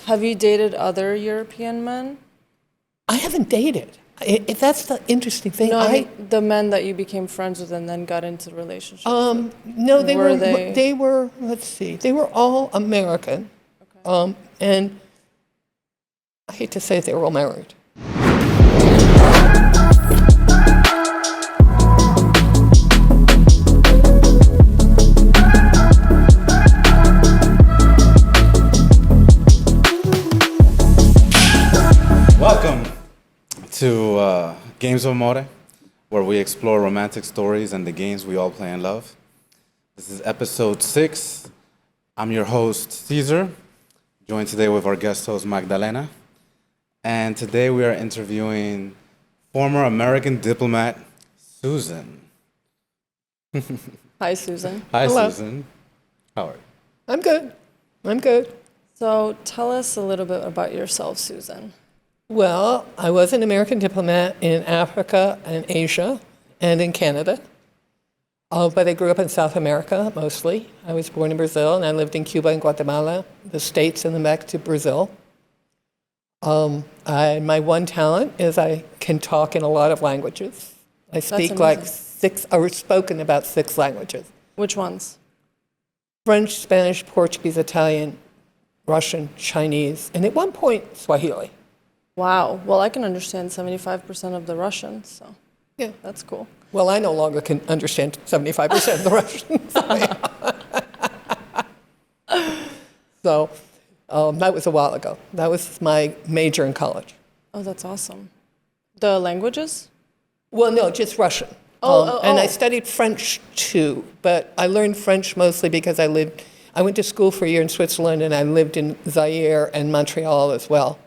Have you dated other European men? I haven't dated. If that's the interesting thing. No, I mean, the men that you became friends with and then got into relationships with. No, Were they- they were, let's see, they were all American. Okay. And I hate to say it, they were all married. Welcome to Games of Amore, where we explore romantic stories and the games we all play and love. This is episode 6. I'm your host, Caesar, joined today with our guest host, Magdalena. And today we are interviewing former American diplomat, Susan. Hi, Susan. Hi, Hello. Susan. How are you? I'm good. So tell us a little bit about yourself, Susan. Well, I was an American diplomat in Africa and Asia and in Canada. But I grew up in South America mostly. I was born in Brazil and I lived in Cuba and Guatemala, the States, and then back to Brazil. My one talent is I can talk in a lot of languages. I speak like or spoken about 6 languages. Which ones? French, Spanish, Portuguese, Italian, Russian, Chinese, and at one point, Swahili. Wow. Well, I can understand 75% of the Russian, so Yeah. that's cool. Well, I no longer can understand 75% of the Russians. So that was a while ago. That was my major in college. Oh, that's awesome. The languages? Well, no, just Russian. And I studied French too, but I learned French mostly because I went to school for a year in Switzerland and I lived in Zaire and Montreal as well.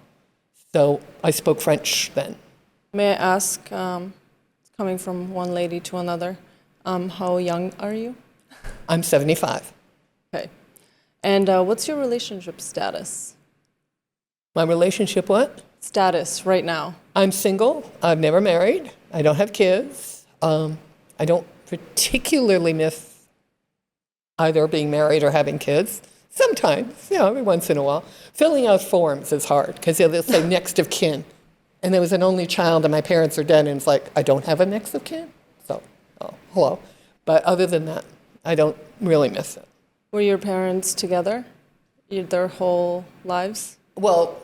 So I spoke French then. May I ask, coming from one lady to another, how young are you? I'm 75. Okay. And what's your relationship status? My relationship what? Status right now. I'm single. I've never married. I don't have kids. I don't particularly miss either being married or having kids. Sometimes, every once in a while. Filling out forms is hard because they'll say next of kin. And there was an only child and my parents are dead and it's like, I don't have a next of kin? So, hello. But other than that, I don't really miss it. Were your parents together their whole lives? Well,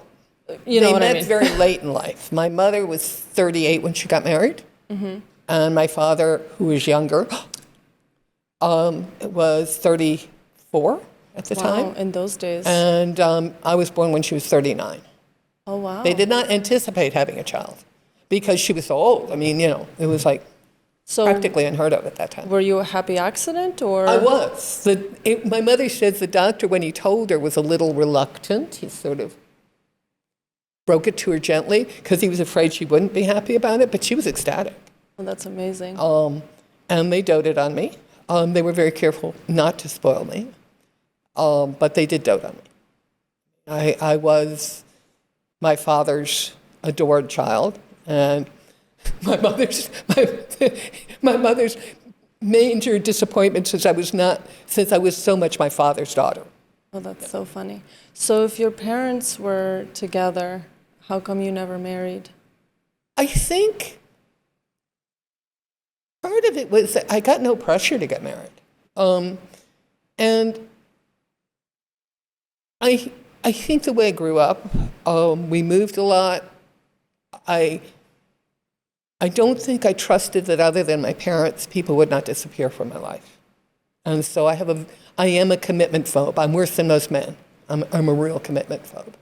You know they what I met mean. very late in life. My mother was 38 when she got married. Mm-hmm. And my father, who was younger, was 34 at the Wow, time. in those days. And I was born when she was 39. Oh, wow. They did not anticipate having a child because she was so old. I mean, it was like practically unheard of at that time. Were you a happy accident or? I was. My mother says the doctor, when he told her, was a little reluctant. He sort of broke it to her gently because he was afraid she wouldn't be happy about it, but she was ecstatic. Oh, that's amazing. And they doted on me. They were very careful not to spoil me, but they did dote on me. I was my father's adored child, and my mother's major disappointment since I was so much my father's daughter. Oh, that's so funny. So if your parents were together, how come you never married? I think part of it was that I got no pressure to get married. And I think the way I grew up, we moved a lot. I don't think I trusted that other than my parents, people would not disappear from my life. And so I am a commitment-phobe. I'm worse than most men. I'm a real commitment-phobe.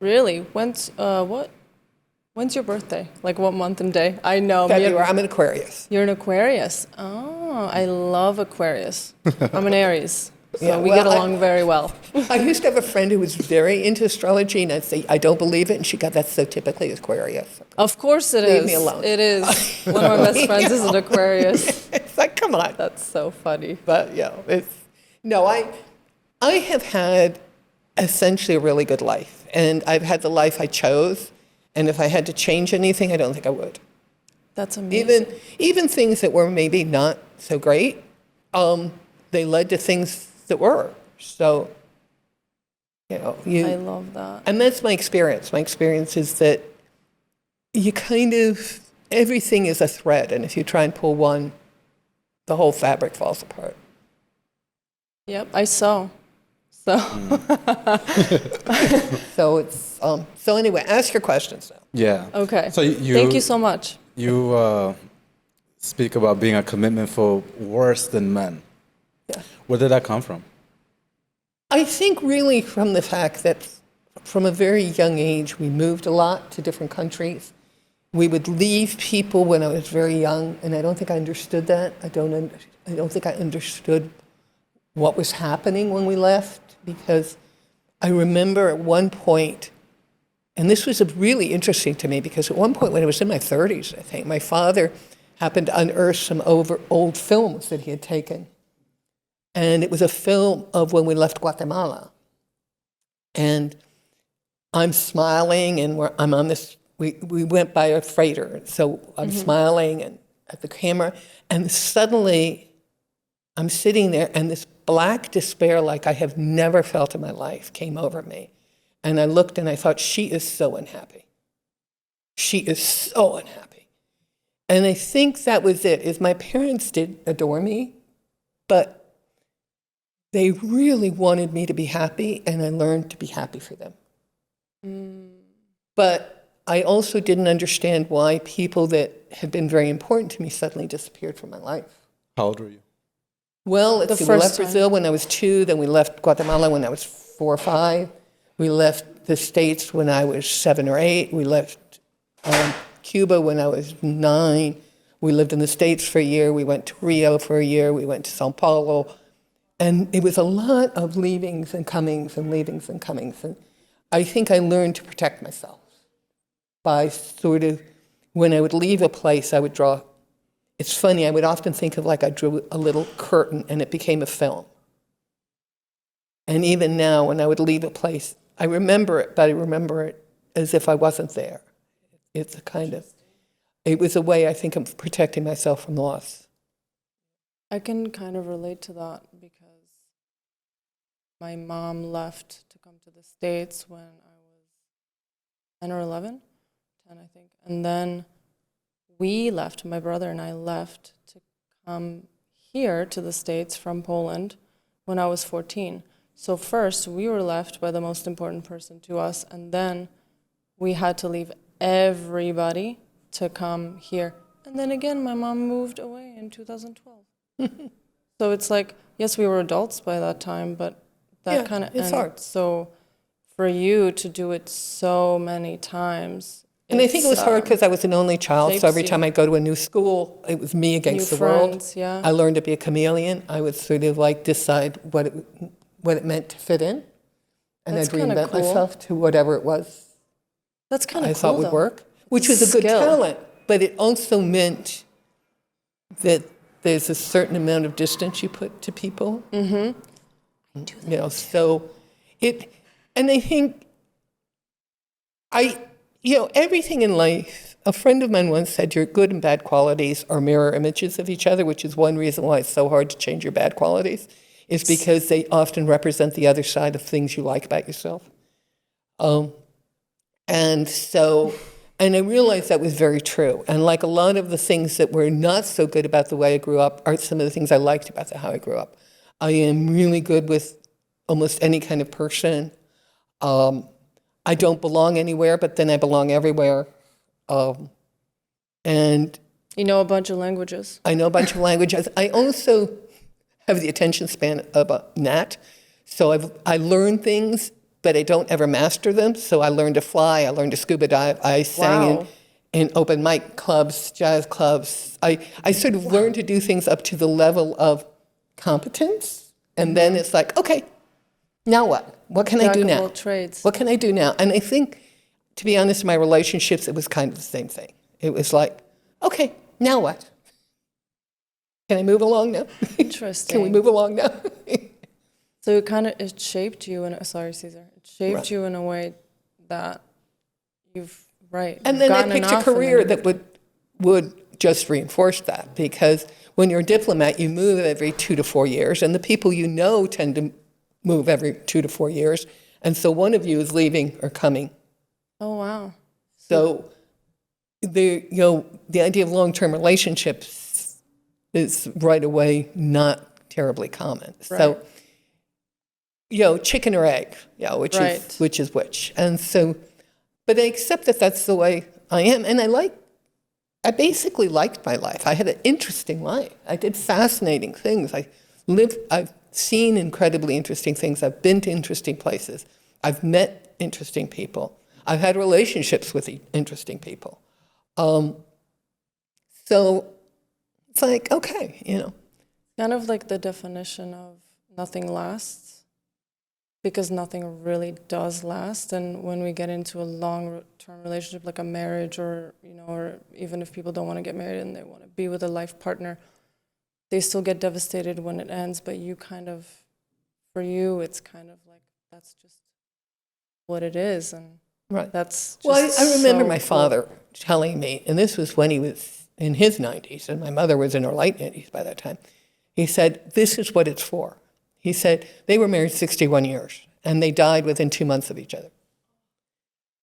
Really? When's your birthday? Like what month and day? I know. February. I'm an Aquarius. You're an Aquarius. Oh, I love Aquarius. I'm an Aries. So Yeah, we well, get along very well. I used to have a friend who was very into astrology, and I'd say, I don't believe it. And she'd go, that's so typically Aquarius. Of course it is. Leave me alone. It is. One of my best friends is an Aquarius. It's like, come on. That's so funny. But, I have had essentially a really good life. And I've had the life I chose. And if I had to change anything, I don't think I would. That's amazing. Even things that were maybe not so great, they led to things that were. So You know, I love that. and that's my experience. My experience is that you kind of, everything is a thread, and if you try and pull one, the whole fabric falls apart. Yep, I sew. So So it's, so anyway, ask your questions now. Yeah. okay. So Thank you so much. You speak about being a commitment-phobe worse than men. Yeah. Where did that come from? I think really from the fact that from a very young age, we moved a lot to different countries. We would leave people when I was very young, and I don't think I understood that. I don't think I understood what was happening when we left, because I remember at one point, and this was really interesting to me, because at one point when I was in my 30s, I think, my father happened to unearth some old films that he had taken. And it was a film of when we left Guatemala. And I'm smiling, and I'm on this, we went by a freighter, so I'm smiling and at the camera, and suddenly I'm sitting there, and this black despair like I have never felt in my life came over me. And I looked and I thought, she is so unhappy. She is so unhappy. And I think that was it, is my parents did adore me, but they really wanted me to be happy, and I learned to be happy for them. But I also didn't understand why people that had been very important to me suddenly disappeared from my life. How old were you? Well, let's The see, we first left time. Brazil when I was 2, then we left Guatemala when I was 4 or 5. We left the States when I was 7 or 8. We left Cuba when I was 9. We lived in the States for a year. We went to Rio for a year. We went to Sao Paulo. And it was a lot of leavings and comings and leavings and comings. And I think I learned to protect myself by sort of, when I would leave a place, I would draw. It's funny, I would often think of like I drew a little curtain and it became a film. And even now, when I would leave a place, I remember it, but I remember it as if I wasn't there. It's a kind of, it was a way, I think, of protecting myself from loss. I can kind of relate to that because my mom left to come to the States when I was 10 or 11, 10 I think. And then we left, my brother and I left to come here to the States from Poland when I was 14. So first, we were left by the most important person to us, and then we had to leave everybody to come here. And then again, my mom moved away in 2012. So it's like, yes, we were adults by that time, but that Yeah, kind of it's hard. So for you to do it so many times. And I think it was hard because I was an only child, so every shapes time I go to a new school, it was me against New the world. friends, yeah. I learned to be a chameleon. I would sort of like decide what it meant to fit in, and That's I'd kinda reinvent cool. myself to whatever it was That's kind of I cool, thought would though. work, which was a good Skill. talent. But it also meant that there's a certain amount of distance you put to people. Mm-hmm. You know, so it, and I think everything in life, a friend of mine once said, your good and bad qualities are mirror images of each other, which is one reason why it's so hard to change your bad qualities, is because they often represent the other side of things you like about yourself. And so, and I realized that was very true. And like a lot of the things that were not so good about the way I grew up are some of the things I liked about how I grew up. I am really good with almost any kind of person. I don't belong anywhere, but then I belong everywhere. And You know a bunch of languages. I know a bunch of languages. I also have the attention span of a gnat. So I learn things, but I don't ever master them. So I learned to fly. I learned to scuba dive. I sang Wow. in open mic clubs, jazz clubs. I sort of learned to do things up to the level of competence. And then it's like, okay, now what? What can I do Jack of now? all trades. What can I do now? And I think, to be honest, in my relationships, it was kind of the same thing. It was like, okay, now what? Can I move along now? Interesting. Can we move along now? So it shaped you sorry, Caesar. It shaped Right. you in a way that right. And you've then I gotten picked a enough, and career then that would just reinforce that, because when you're a diplomat, you move every 2 to 4 years, and the people you know tend to move every 2 to 4 years, And so one of you is leaving or coming. Oh, wow. So the idea of long-term relationships is right away not terribly common. So, chicken or egg, which is which. And so, but I accept that that's the way I am. And I basically liked my life. I had an interesting life. I did fascinating things. I've seen incredibly interesting things. I've been to interesting places. I've met interesting people. I've had relationships with interesting people. So it's like, okay, Kind of like the definition of nothing lasts, because nothing really does last. And when we get into a long-term relationship, like a marriage or even if people don't want to get married and they want to be with a life partner, they still get devastated when it ends. But for you, it's kind of like, that's just what it is. And right. That's just well, I remember so my father telling me, and this was when he was in his 90s, and my mother was in her late 90s by that time. He said, this is what it's for. He said, they were married 61 years, and they died within 2 months of each other.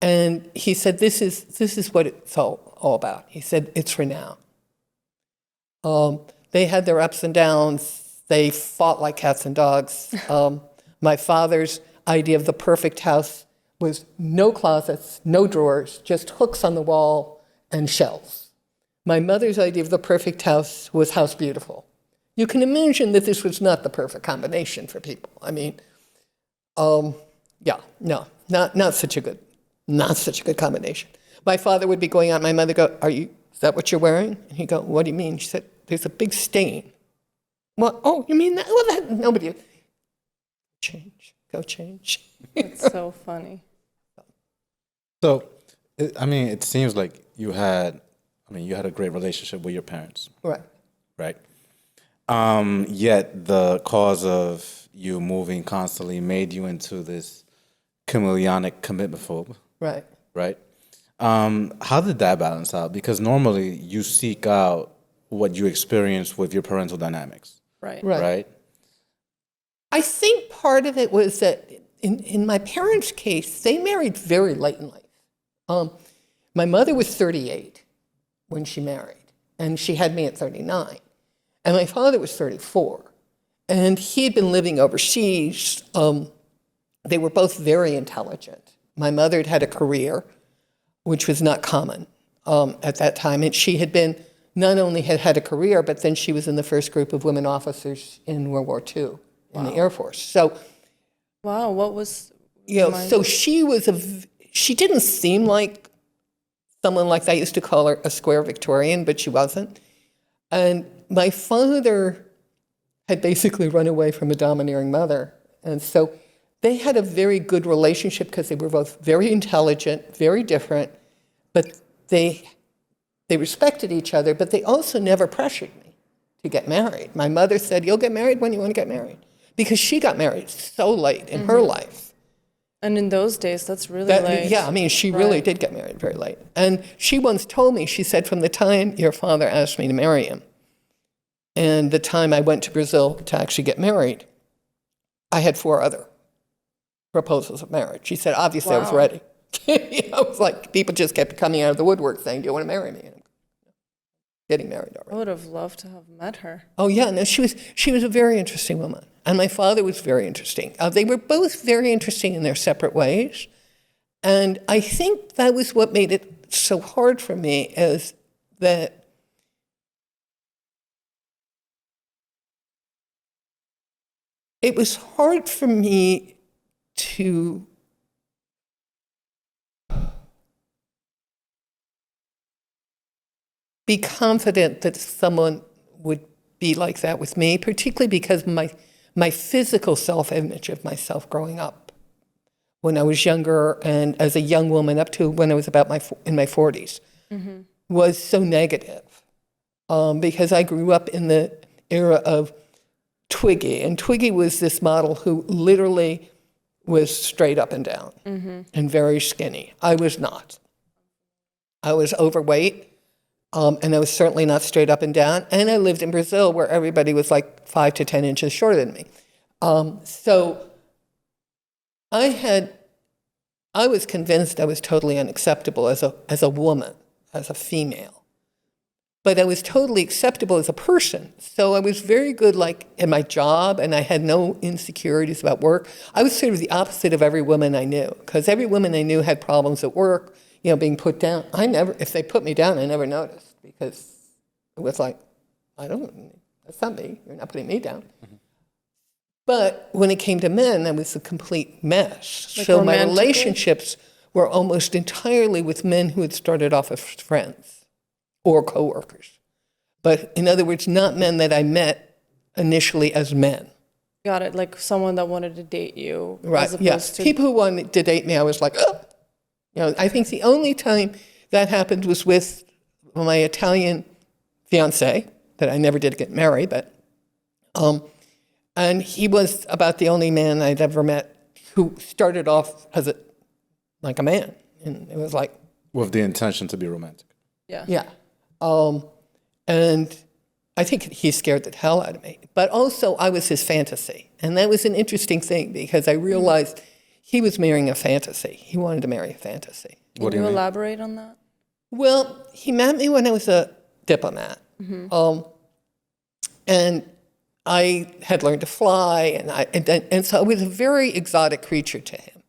And he said, this is what it's all about. He said, it's for now. They had their ups and downs. They fought like cats and dogs. My father's idea of the perfect house was no closets, no drawers, just hooks on the wall and shelves. My mother's idea of the perfect house was house beautiful. You can imagine that this was not the perfect combination for people. I mean, not such a good combination. My father would be going out, and my mother go, is that what you're wearing? And he'd go, what do you mean? She said, there's a big stain. What? Oh, you mean that? Well, nobody. Go change. It's so funny. So, it seems like you had a great relationship with your parents. Right. Right. Yet the cause of you moving constantly made you into this chameleonic commitment-phobe. Right. Right. How did that balance out? Because normally you seek out what you experience with your parental dynamics. Right. Right. I think part of it was that in my parents' case, they married very late in life. My mother was 38 when she married, and she had me at 39. And my father was 34, and he had been living overseas. They were both very intelligent. My mother had had a career, which was not common at that time. And she had been, not only had a career, but then she was in the first group of women officers in World War II in the Air Force. So, wow, what was... so she didn't seem like someone like I used to call her a square Victorian, but she wasn't. And my father had basically run away from a domineering mother. And so they had a very good relationship because they were both very intelligent, very different, but they respected each other, but they also never pressured me to get married. My mother said, you'll get married when you want to get married, because she got married so late in her life. And in those days, that's really late. Yeah, she really did get married very late. And she once told me, she said, from the time your father asked me to marry him and the time I went to Brazil to actually get married, I had 4 other proposals of marriage. She said, obviously I was ready. I was like, people just kept coming out of the woodwork saying, do you want to marry me? And I'm getting married already. I would have loved to have met her. Oh yeah, no, she was a very interesting woman. And my father was very interesting. They were both very interesting in their separate ways. And I think that was what made it so hard for me, is that it was hard for me to be confident that someone would be like that with me, particularly because my physical self-image of myself growing up when I was younger and as a young woman up to when I was in my 40s was so negative, because I grew up in the era of Twiggy, and Twiggy was this model who literally was straight up and down and very skinny. I was not. I was overweight. And I was certainly not straight up and down. And I lived in Brazil, where everybody was like 5 to 10 inches shorter than me. So I was convinced I was totally unacceptable as a woman, as a female. But I was totally acceptable as a person. So I was very good, like, in my job, and I had no insecurities about work. I was sort of the opposite of every woman I knew, because every woman I knew had problems at work, being put down. If they put me down, I never noticed, because it was like, that's not me. You're not putting me down. Mm-hmm. But when it came to men, I was a complete mess. Like so my romantically? relationships were almost entirely with men who had started off as friends or coworkers. But in other words, not men that I met initially as men. Got it. Like someone that wanted to date you. Right, As yeah. opposed to People who wanted to date me, I was like, oh. I think the only time that happened was with my Italian fiance, that I never did get married, but, and he was about the only man I'd ever met who started off as like a man. And it was like... With the intention to be romantic. Yeah. Yeah. And I think he scared the hell out of me. But also, I was his fantasy. And that was an interesting thing, because I realized he was marrying a fantasy. He wanted to marry a fantasy. What do Can you you mean? elaborate on that? Well, he met me when I was a diplomat. Mm-hmm. And I had learned to fly, and so I was a very exotic creature to him.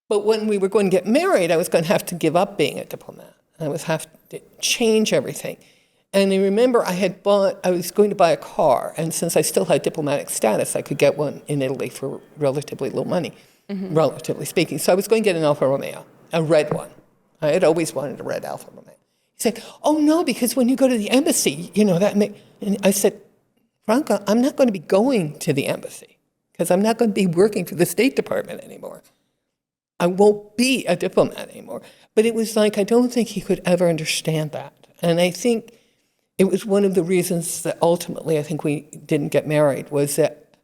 But when we were going to get married, I was going to have to give up being a diplomat. I was have to change everything. And I remember I was going to buy a car, and since I still had diplomatic status, I could get one in Italy for relatively low money, relatively speaking. So I was going to get an Alfa Romeo, a red one. I had always wanted a red Alfa Romeo. He said, oh no, because when you go to the embassy, and I said, Franca, I'm not going to be going to the embassy, because I'm not going to be working for the State Department anymore. I won't be a diplomat anymore. But it was like, I don't think he could ever understand that. And I think it was one of the reasons that ultimately I think we didn't get married, was that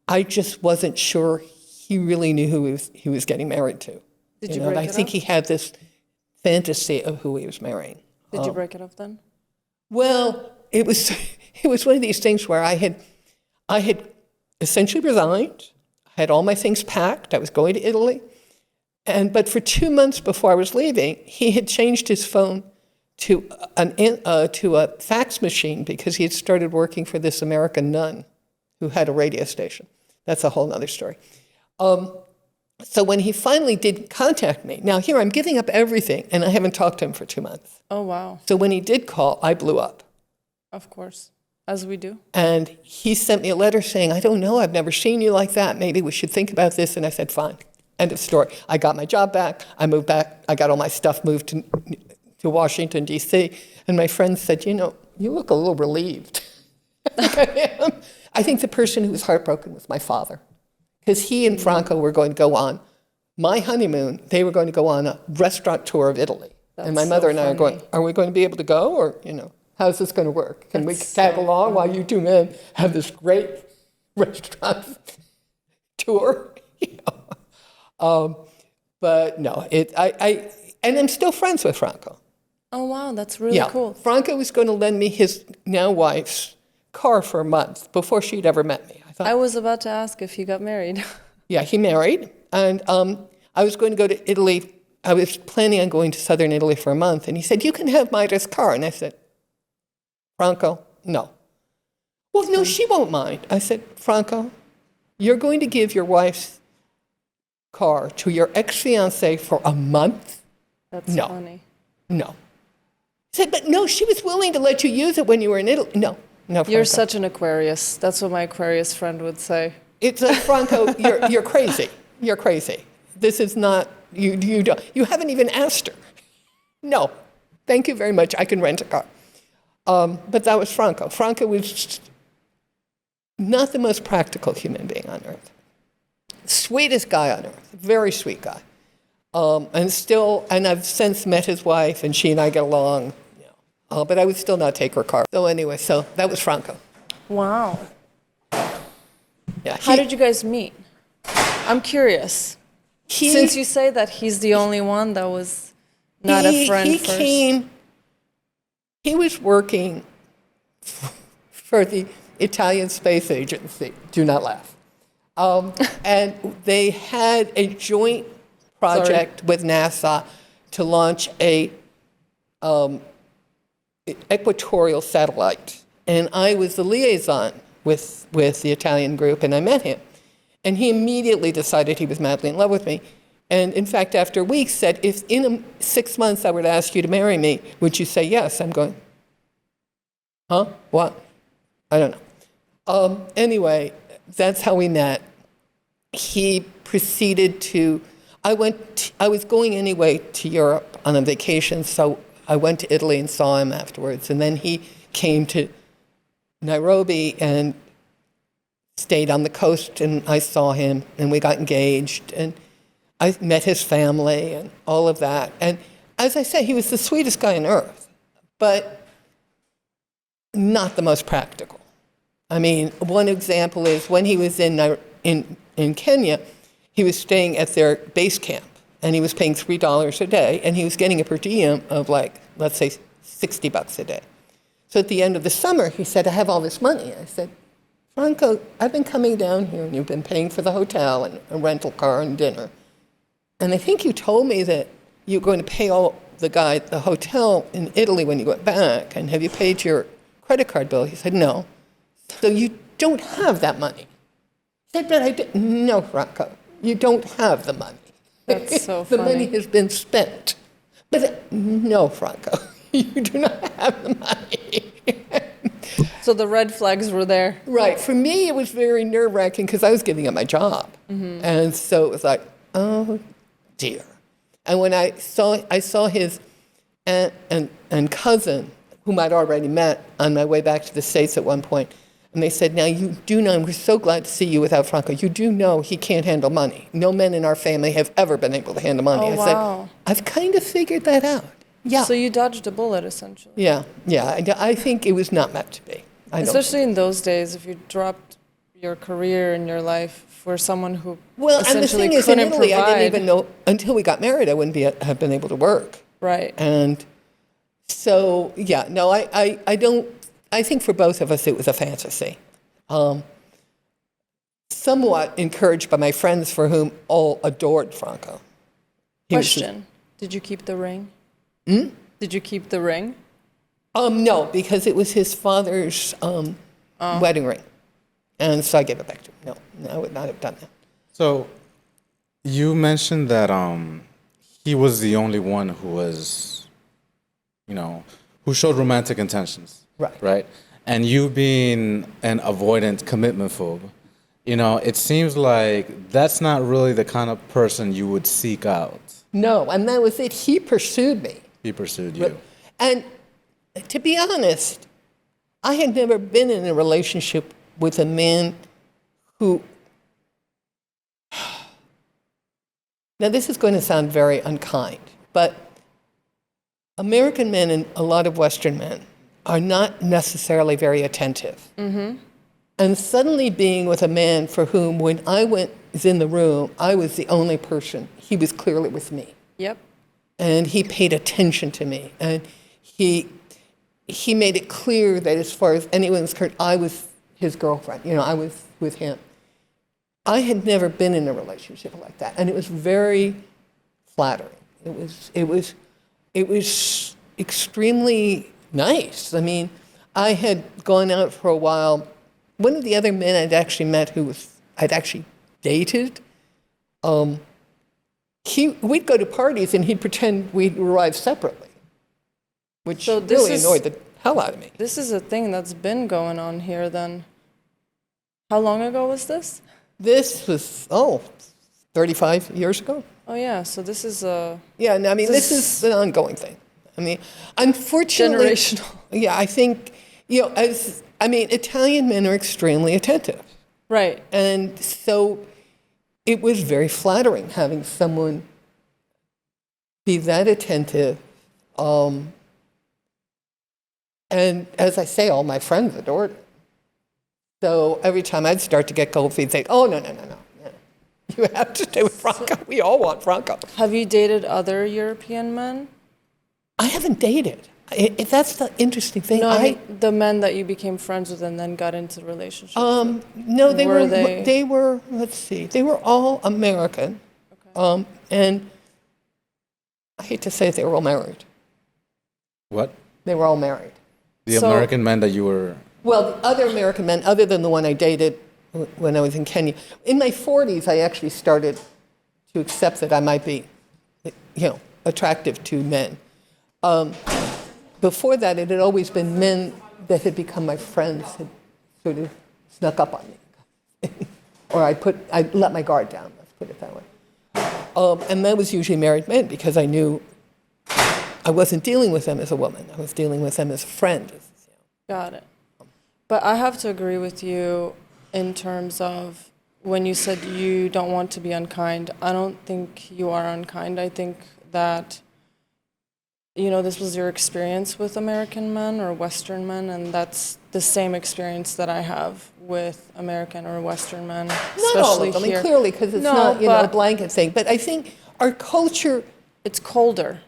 I just wasn't sure he really knew who he was getting married to. Did you break I it think up? he had this fantasy of who he was marrying. Did you break it up then? Well, it was one of these things where I had essentially resigned. I had all my things packed. I was going to Italy. But for 2 months before I was leaving, he had changed his phone to a fax machine, because he had started working for this American nun who had a radio station. That's a whole other story. So when he finally did contact me, now here I'm giving up everything, and I haven't talked to him for 2 months. Oh, wow. So when he did call, I blew up. Of course. As we do. And he sent me a letter saying, I don't know, I've never seen you like that. Maybe we should think about this. And I said, fine. End of story. I got my job back. I moved back. I got all my stuff moved to Washington, D.C. And my friends said, you look a little relieved. I think the person who was heartbroken was my father, because he and Franco were going to go on my honeymoon. They were going to go on a restaurant tour of Italy. And my That's mother so and I are funny. going, are we going to be able to go? Or, how's this going to work? Can we tag along while you two men have this great restaurant tour? But no, and I'm still friends with Franco. Oh, wow. That's really cool. Franco was going to lend me his now wife's car for a month before she'd ever met me. I thought, I was about to ask if you got married. yeah, he married, and I was going to go to Italy. I was planning on going to southern Italy for a month, and he said, you can have Maida's car. And I said, Franco, no. Well, no, she won't mind. I said, Franco, you're going to give your wife's car to your ex-fiancé for a month? That's No. funny. No. He said, but no, she was willing to let you use it when you were in Italy. No, Franco. You're such an Aquarius. That's what my Aquarius friend would say. It's like, Franco, you're crazy. You're crazy. This is not, you haven't even asked her. No, thank you very much. I can rent a car. But that was Franco. Franco was not the most practical human being on earth. Sweetest guy on earth, very sweet guy. And I've since met his wife, and she and I get along. But I would still not take her car. So anyway, so that was Franco. Wow. Yeah. How did you guys meet? I'm curious. Since you say that he's the only one that was not a friend first. He was working for the Italian Space Agency. Do not laugh. And they had a joint project with NASA to launch a equatorial satellite. And I was the liaison with the Italian group, and I met him. And he immediately decided he was madly in love with me. And in fact, after weeks, said, if in 6 months I were to ask you to marry me, would you say yes? I'm going, huh? What? I don't know. Anyway, that's how we met. He proceeded to, I was going anyway to Europe on a vacation, so I went to Italy and saw him afterwards. And then he came to Nairobi and stayed on the coast, and I saw him, and we got engaged, and I met his family and all of that. And as I say, he was the sweetest guy on earth, but not the most practical. I mean, one example is when he was in Kenya, he was staying at their base camp, and he was paying $3 a day, and he was getting a per diem of like, let's say, $60 a day. So at the end of the summer, he said, I have all this money. I said, Franco, I've been coming down here, and you've been paying for the hotel and a rental car and dinner. And I think you told me that you're going to pay all the hotel in Italy when you get back, and have you paid your credit card bill? He said, no. So you don't have that money. I said, but I did. No, Franco, you don't have the money. That's so The funny. money has been spent. But no, Franco, you do not have the money. So the red flags were there. Right. For me, it was very nerve-wracking because I was giving up my job. And so it was like, oh, dear. And when I saw his aunt and cousin, whom I'd already met on my way back to the States at one point, and they said, now you do know, and we're so glad to see you without Franco, you do know he can't handle money. No men in our family have ever been able to handle money. Oh, I wow. said, I've kind of figured that out. Yeah. So you dodged a bullet, essentially. Yeah. I think it was not meant to be. I don't Especially in those days, if you dropped your career and your life for someone who Well, and the essentially thing is, in couldn't Italy, I provide. didn't even know, until we got married, I wouldn't have been able to work. Right. And so, yeah, no, I don't, I think for both of us it was a fantasy. Somewhat encouraged by my friends for whom all adored Franco. He was- Question. Did you keep the ring? Did you keep the ring? No, because it was his father's wedding ring. And so I gave it back to him. No, I would not have done that. So, you mentioned that he was the only one who was, who showed romantic intentions. Right. Right? And you being an avoidant commitment-phobe, it seems like that's not really the kind of person you would seek out. No, and that was it. He pursued me. He pursued you. And to be honest, I had never been in a relationship with a man who. Now, this is going to sound very unkind, but American men and a lot of Western men are not necessarily very attentive. And suddenly being with a man for whom, when I was in the room, I was the only person, he was clearly with me. Yep. And he paid attention to me. And he made it clear that as far as anyone was concerned, I was his girlfriend. I was with him. I had never been in a relationship like that, and it was very flattering. It was extremely nice. I mean, I had gone out for a while. One of the other men I'd actually met I'd actually dated, we'd go to parties and he'd pretend we'd arrived separately, which So this really is- annoyed the hell out of me. This is a thing that's been going on here then. How long ago was this? This was, 35 years ago. Oh yeah, so this is a Yeah, no, I mean, this is an ongoing thing. I mean, unfortunately. generational. Yeah, I think, Italian men are extremely attentive. Right. And so it was very flattering having someone be that attentive. And as I say, all my friends adored it. So every time I'd start to get cold feet, they'd say, oh, no. You have to stay with Franco. We all want Franco. Have you dated other European men? I haven't dated. That's the interesting thing. No, I mean, the men that you became friends with and then got into relationships with. No, they Were were, they- they were, let's see, they were all American. And I hate to say it, they were all married. What? They were all married. The So- American men that you were. Well, the other American men, other than the one I dated when I was in Kenya. In my 40s, I actually started to accept that I might be, attractive to men. Before that, it had always been men that had become my friends had sort of snuck up on me. Or I let my guard down, let's put it that way. And that was usually married men because I knew I wasn't dealing with them as a woman. I was dealing with them as a friend. Got it. But I have to agree with you in terms of when you said you don't want to be unkind. I don't think you are unkind. I think that, this was your experience with American men or Western men, and that's the same experience that I have with American or Western men, Not especially all of them, here. and clearly, because it's No, not, a but blanket thing. But I think our culture, it's colder.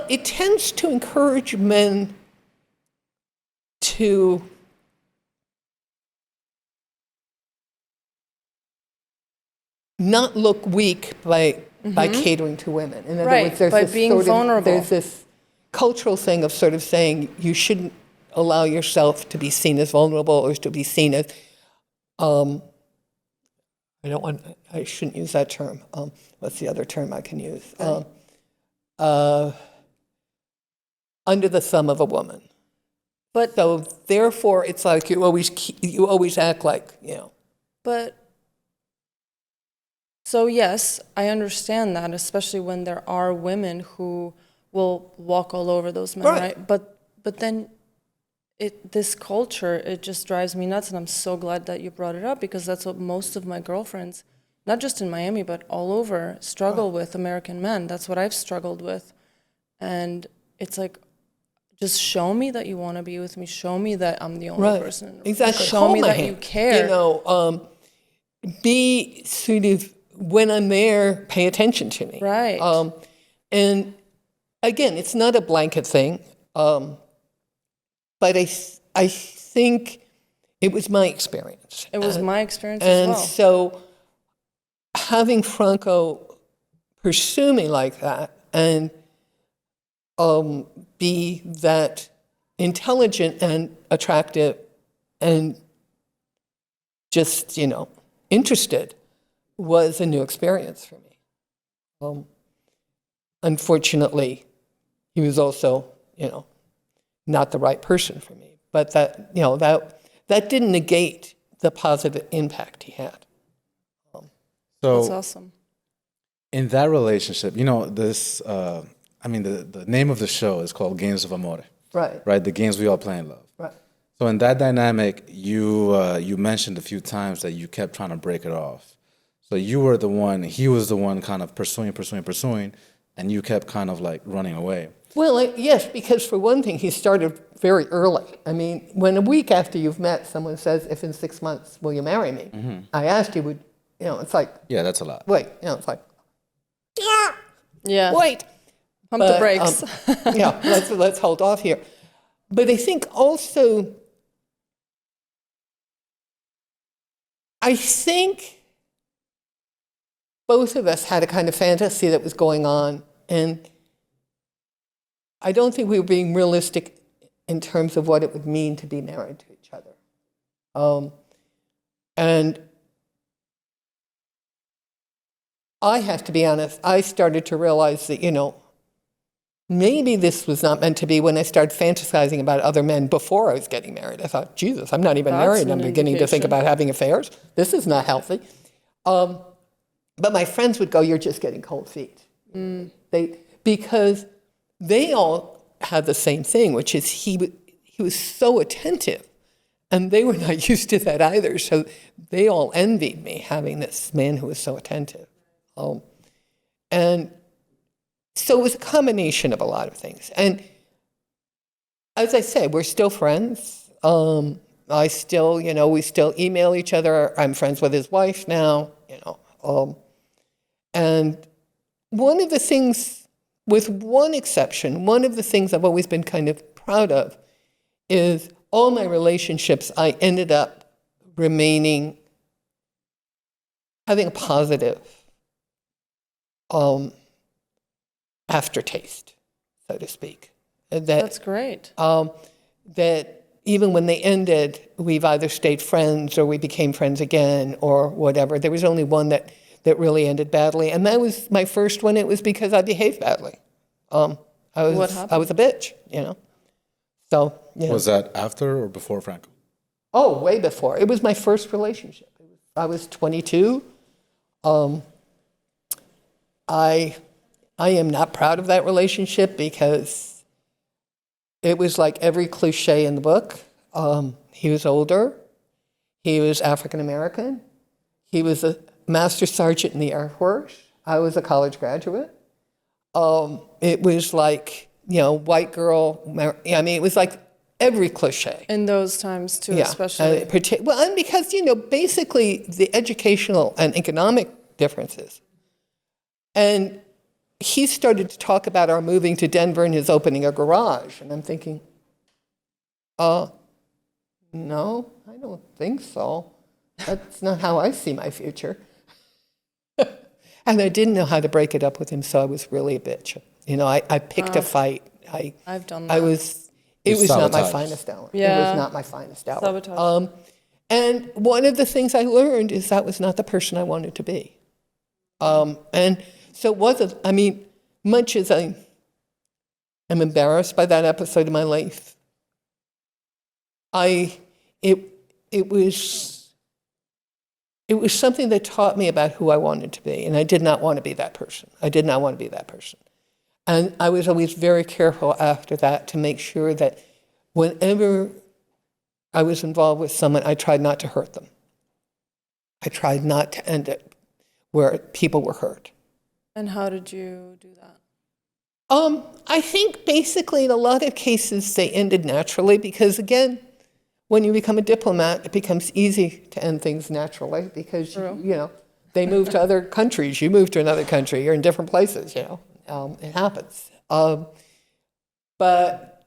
it tends to encourage men to not look weak by catering to women. In other Right, words, there's by this being sort of, vulnerable. there's this cultural thing of sort of saying you shouldn't allow yourself to be seen as vulnerable or to be seen as I shouldn't use that term. What's the other term I can use? Under the thumb of a woman. But So therefore, it's like you always act like, But, so yes, I understand that, especially when there are women who will walk all over those men, Right. right? But then this culture, it just drives me nuts, and I'm so glad that you brought it up because that's what most of my girlfriends, not just in Miami, but all over, struggle with American men. That's what I've struggled with. And it's like, just show me that you want to be with me. Show me that I'm the only person in the room. Exactly. Show Hold me my that hand. you care. Be sort of, when I'm there, pay attention to me. Right. And again, it's not a blanket thing, but I think it was my experience. It was my experience as And well. so having Franco pursue me like that and be that intelligent and attractive and just, interested was a new experience for me. Unfortunately, he was also, not the right person for me. But that didn't negate the positive impact he had. That's So awesome. in that relationship, this. The name of the show is called Games of Amore. Right. Right. The games we all play and love. Right. So in that dynamic, you mentioned a few times that you kept trying to break it off. So you were the one, he was the one kind of pursuing, and you kept kind of like running away. Well, yes, because for one thing, he started very early. I mean, when a week after you've met, someone says, if in 6 months, will you marry me? I asked you, it's like, Yeah, that's a lot. wait, it's like, Yeah. wait. Pump the brakes. Yeah, let's hold off here. But I think also, both of us had a kind of fantasy that was going on, and I don't think we were being realistic in terms of what it would mean to be married to each other. And I have to be honest, I started to realize that, maybe this was not meant to be when I started fantasizing about other men before I was getting married. I thought, Jesus, I'm not even That's married. an I'm beginning to think indication. about having affairs. This is not healthy. But my friends would go, you're just getting cold feet. Because they all had the same thing, which is he was so attentive. And they were not used to that either. So they all envied me having this man who was so attentive. And so it was a combination of a lot of things. And as I said, we're still friends. I still, we still email each other. I'm friends with his wife now, And one of the things with one exception, one of the things I've always been kind of proud of is all my relationships, I ended up remaining, having a positive aftertaste, so to speak. That's great. That even when they ended, we've either stayed friends or we became friends again or whatever. There was only one that really ended badly, and that was my first one. It was because I behaved badly. What I happened? was a bitch, you know. So yeah. Was that after or before Franco? Oh, way before. It was my first relationship. I was 22. I am not proud of that relationship because it was like every cliche in the book. He was older. He was African American. He was a master sergeant in the Air Force. I was a college graduate. It was like, white girl. I mean, it was like every cliche. In those times too, Yeah, especially. and because, basically the educational and economic differences. And he started to talk about our moving to Denver and his opening a garage. And I'm thinking, no, I don't think so. That's not how I see my future. And I didn't know how to break it up with him, so I was really a bitch. I picked a fight. I've done that. It was not my sabotaged. finest hour. It Yeah. was not my finest hour. Sabotage. And one of the things I learned is that was not the person I wanted to be. And so it wasn't, much as I am embarrassed by that episode of my life, it was something that taught me about who I wanted to be, and I did not want to be that person. And I was always very careful after that to make sure that whenever I was involved with someone, I tried not to hurt them. I tried not to end it where people were hurt. And how did you do that? I think basically in a lot of cases they ended naturally because, again, when you become a diplomat, it becomes easy to end things naturally because, they move to other countries. You move to another country. You're in different places, it happens. But,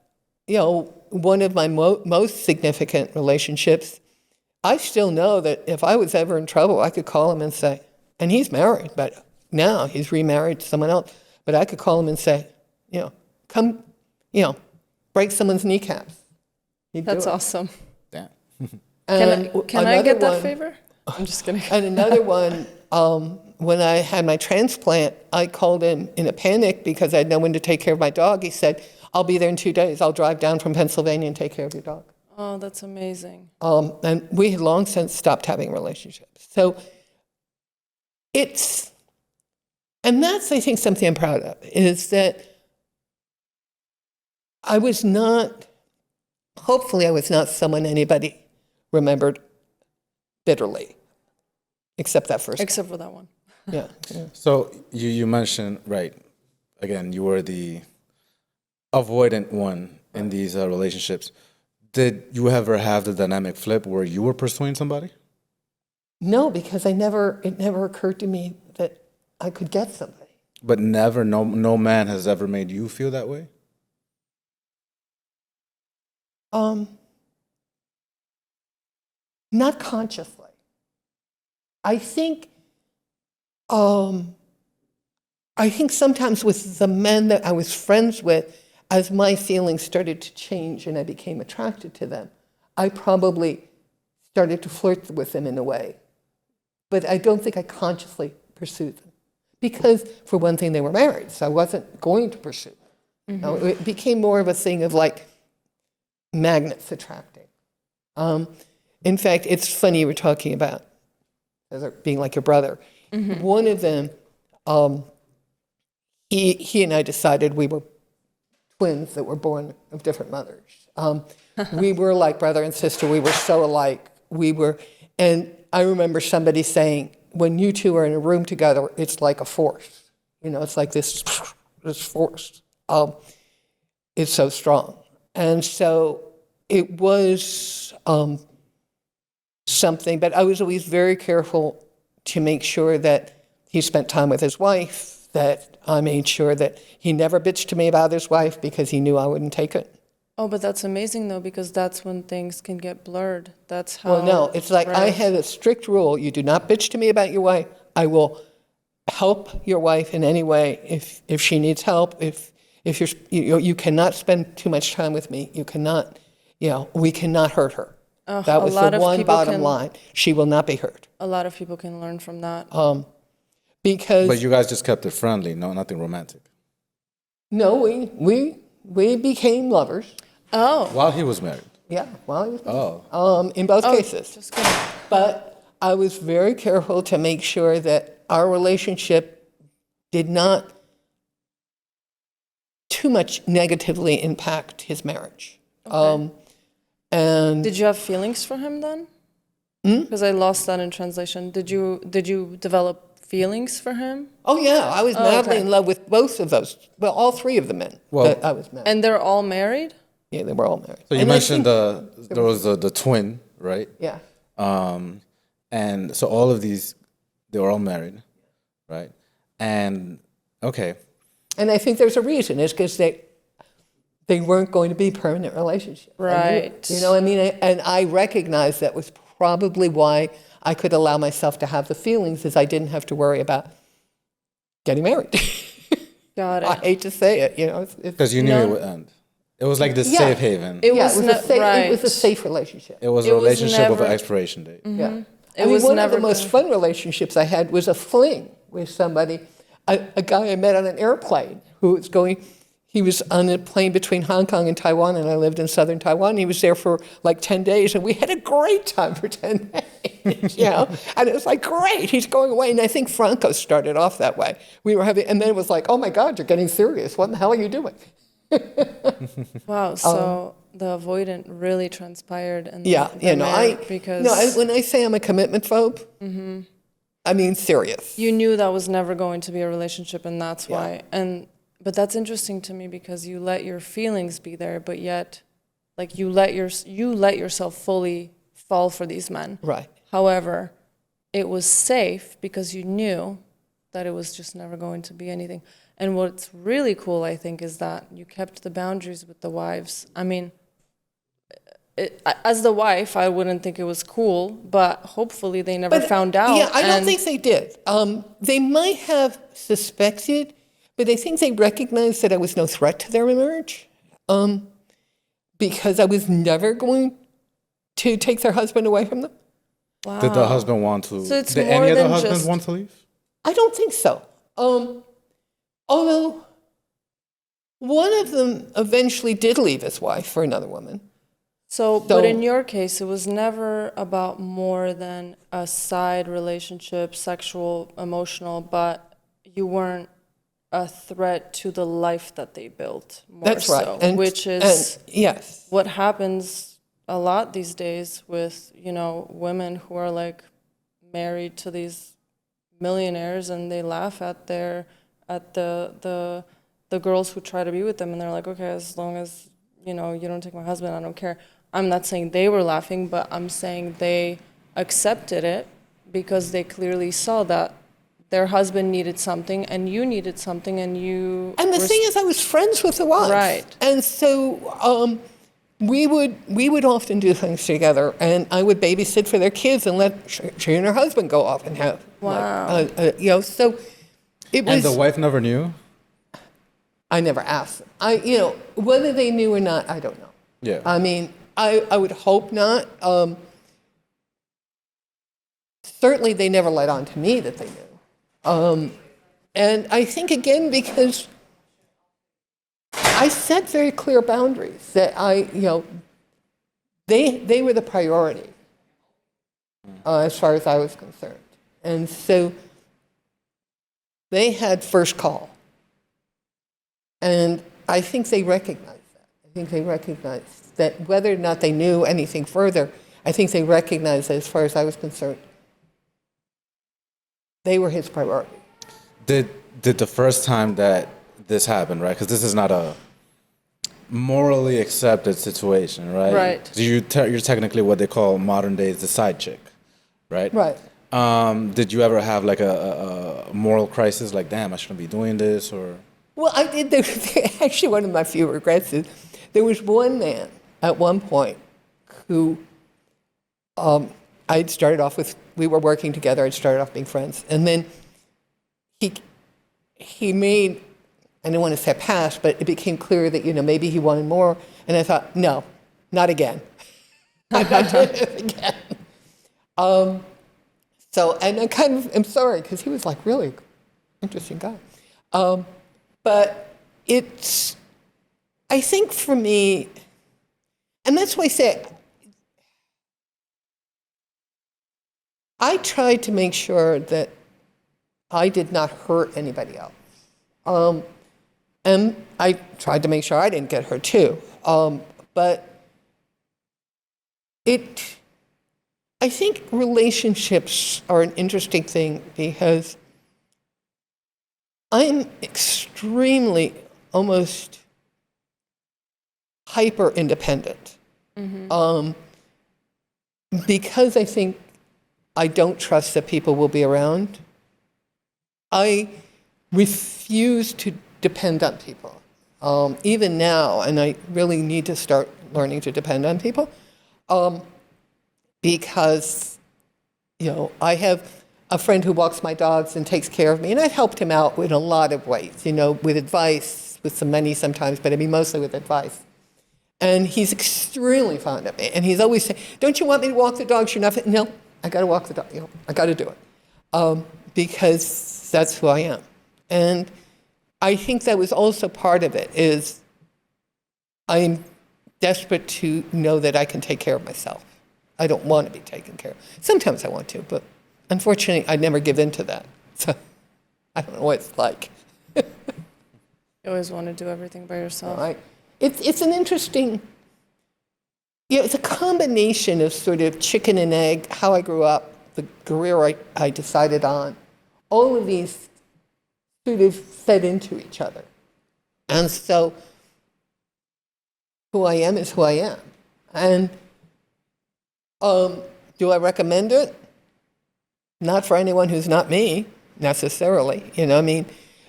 one of my most significant relationships, I still know that if I was ever in trouble, I could call him and say, and he's married, but now he's remarried to someone else, but I could call him and say, come, break someone's kneecaps. He'd do That's it. awesome. Damn. Can I get that one- favor? I'm just kidding. And another one, when I had my transplant, I called him in a panic because I had no one to take care of my dog. He said, I'll be there in 2 days. I'll drive down from Pennsylvania and take care of your dog. Oh, that's amazing. And we had long since stopped having relationships. So and that's, I think, something I'm proud of, is that hopefully I was not someone anybody remembered bitterly, except that first. Except for that one. Yeah. So you mentioned, right, again, you were the avoidant one in these relationships. Did you ever have the dynamic flip where you were pursuing somebody? No, because it never occurred to me that I could get somebody. But never, no man has ever made you feel that way? Not consciously. I think sometimes with the men that I was friends with, as my feelings started to change and I became attracted to them, I probably started to flirt with them in a way. But I don't think I consciously pursued them. Because, for one thing, they were married, so I wasn't going to pursue them. Mm-hmm. It became more of a thing of like magnets attracting. In fact, it's funny you were talking about being like your brother. Mm-hmm. One of them, he and I decided we were twins that were born of different mothers. We were like brother and sister. We were so alike. And I remember somebody saying, when you two are in a room together, it's like a force. It's like this force. It's so strong. And so it was something, but I was always very careful to make sure that he spent time with his wife, that I made sure that he never bitched to me about his wife because he knew I wouldn't take it. Oh, but that's amazing though, because that's when things can get blurred. That's how. Well, no, it's like I right. had a strict rule. You do not bitch to me about your wife. I will help your wife in any way if she needs help. If you cannot spend too much time with me. You cannot, we cannot hurt her. That was the one bottom line. She will not be hurt. A lot of people can learn from that. Because But you guys just kept it friendly, no, nothing romantic. no, we became lovers. Oh, While he was married. Yeah, well, Oh. in both cases. just kidding. But I was very careful to make sure that our relationship did not too much negatively impact his marriage. And Did you have feelings for him then? Because I lost that in translation. Did you develop feelings for him? oh yeah, I was madly okay. in love with both of those. Well, all three of the men that I was married. And they're all married? Yeah, they were all married. So you And I mentioned think- there was the twin, right? Yeah. And so all of these, they were all married, right? And okay, And I think there's a reason. It's because they weren't going to be permanent relationships. Right. You know what I mean? And I recognized that was probably why I could allow myself to have the feelings, is I didn't have to worry about getting married. Got it. I hate to say it, because you knew it would end. It was like this Yeah. safe haven. It yeah, was, it was a right. safe relationship. It was it a was relationship with an never- expiration date. Yeah. It I mean, was one of never the most gonna- fun relationships I had was a fling with somebody, a guy I met on an airplane who was going, he was on a plane between Hong Kong and Taiwan, and I lived in southern Taiwan. He was there for like 10 days, and we had a great time for 10 days, And it was like, great, he's going away. And I think Franco started off that way. We were having, and then it was like, oh my God, you're getting serious. What the hell are you doing? Wow, so the avoidant really transpired in Yeah, the marriage because when I say I'm a commitment-phobe, I mean serious. you knew that was never going to be a relationship, and that's why. But that's interesting to me because you let your feelings be there, but yet, like you let yourself fully fall for these men. Right. However, it was safe because you knew that it was just never going to be anything. And what's really cool, I think, is that you kept the boundaries with the wives. I mean, as the wife, I wouldn't think it was cool, but hopefully they never found out. Yeah, I don't and- think they did. They might have suspected, but I think they recognized that I was no threat to their marriage, because I was never going to take their husband away from them. Wow. Did the husband want to? So it's did more any of the than husbands just- want to leave? I don't think so. Although one of them eventually did leave his wife for another woman. But in your case, it was never about more than a side relationship, sexual, emotional, but you weren't a threat to the life that they built. More That's right. so, which is and yes. what happens a lot these days with, women who are like married to these millionaires, and they laugh at the girls who try to be with them, and they're like, okay, as long as you don't take my husband, I don't care. I'm not saying they were laughing, but I'm saying they accepted it because they clearly saw that their husband needed something and you needed something, and you. And the thing is, I was friends with the wives. Right. And so we would often do things together, and I would babysit for their kids and let she and her husband go off and have. Wow. So it was. And the wife never knew? I never asked them. Whether they knew or not, I don't know. Yeah. I mean, I would hope not. Certainly, they never let on to me that they knew. And I think, again, because I set very clear boundaries that they were the priority as far as I was concerned. And so they had first call. And I think they recognized that. I think they recognized that whether or not they knew anything further, I think they recognized that as far as I was concerned, they were his priority. Did the first time that this happened, right? Because this is not a morally accepted situation, right? Right. So you're technically what they call modern days the side chick, right? Right. Did you ever have like a moral crisis, like, damn, I shouldn't be doing this, or? Well, I did. Actually, one of my few regrets is there was one man at one point who I'd started off with. We were working together. I'd started off being friends, and then he made. I didn't want to say past, but it became clear that maybe he wanted more, and I thought, no, not again. I'm not doing it again. So, and I kind of am sorry because he was like really interesting guy. But I think for me, and that's why I say, I tried to make sure that I did not hurt anybody else. And I tried to make sure I didn't get hurt too. But I think relationships are an interesting thing because I'm extremely, almost hyper independent. Because I think I don't trust that people will be around. I refuse to depend on people, even now, and I really need to start learning to depend on people. Because, I have a friend who walks my dogs and takes care of me, and I've helped him out in a lot of ways, with advice, with some money sometimes, but I mean mostly with advice. And he's extremely fond of me, and he's always saying, "Don't you want me to walk the dogs? You're not." No, I got to walk the dog. I got to do it because that's who I am, and I think that was also part of it. Is I'm desperate to know that I can take care of myself. I don't want to be taken care of. Sometimes I want to, but unfortunately, I never give in to that. So I don't know what it's like. You always want to do everything by yourself. Right. It's an interesting, it's a combination of sort of chicken and egg, how I grew up, the career I decided on. All of these sort of fed into each other. And so who I am is who I am. And do I recommend it? Not for anyone who's not me, necessarily,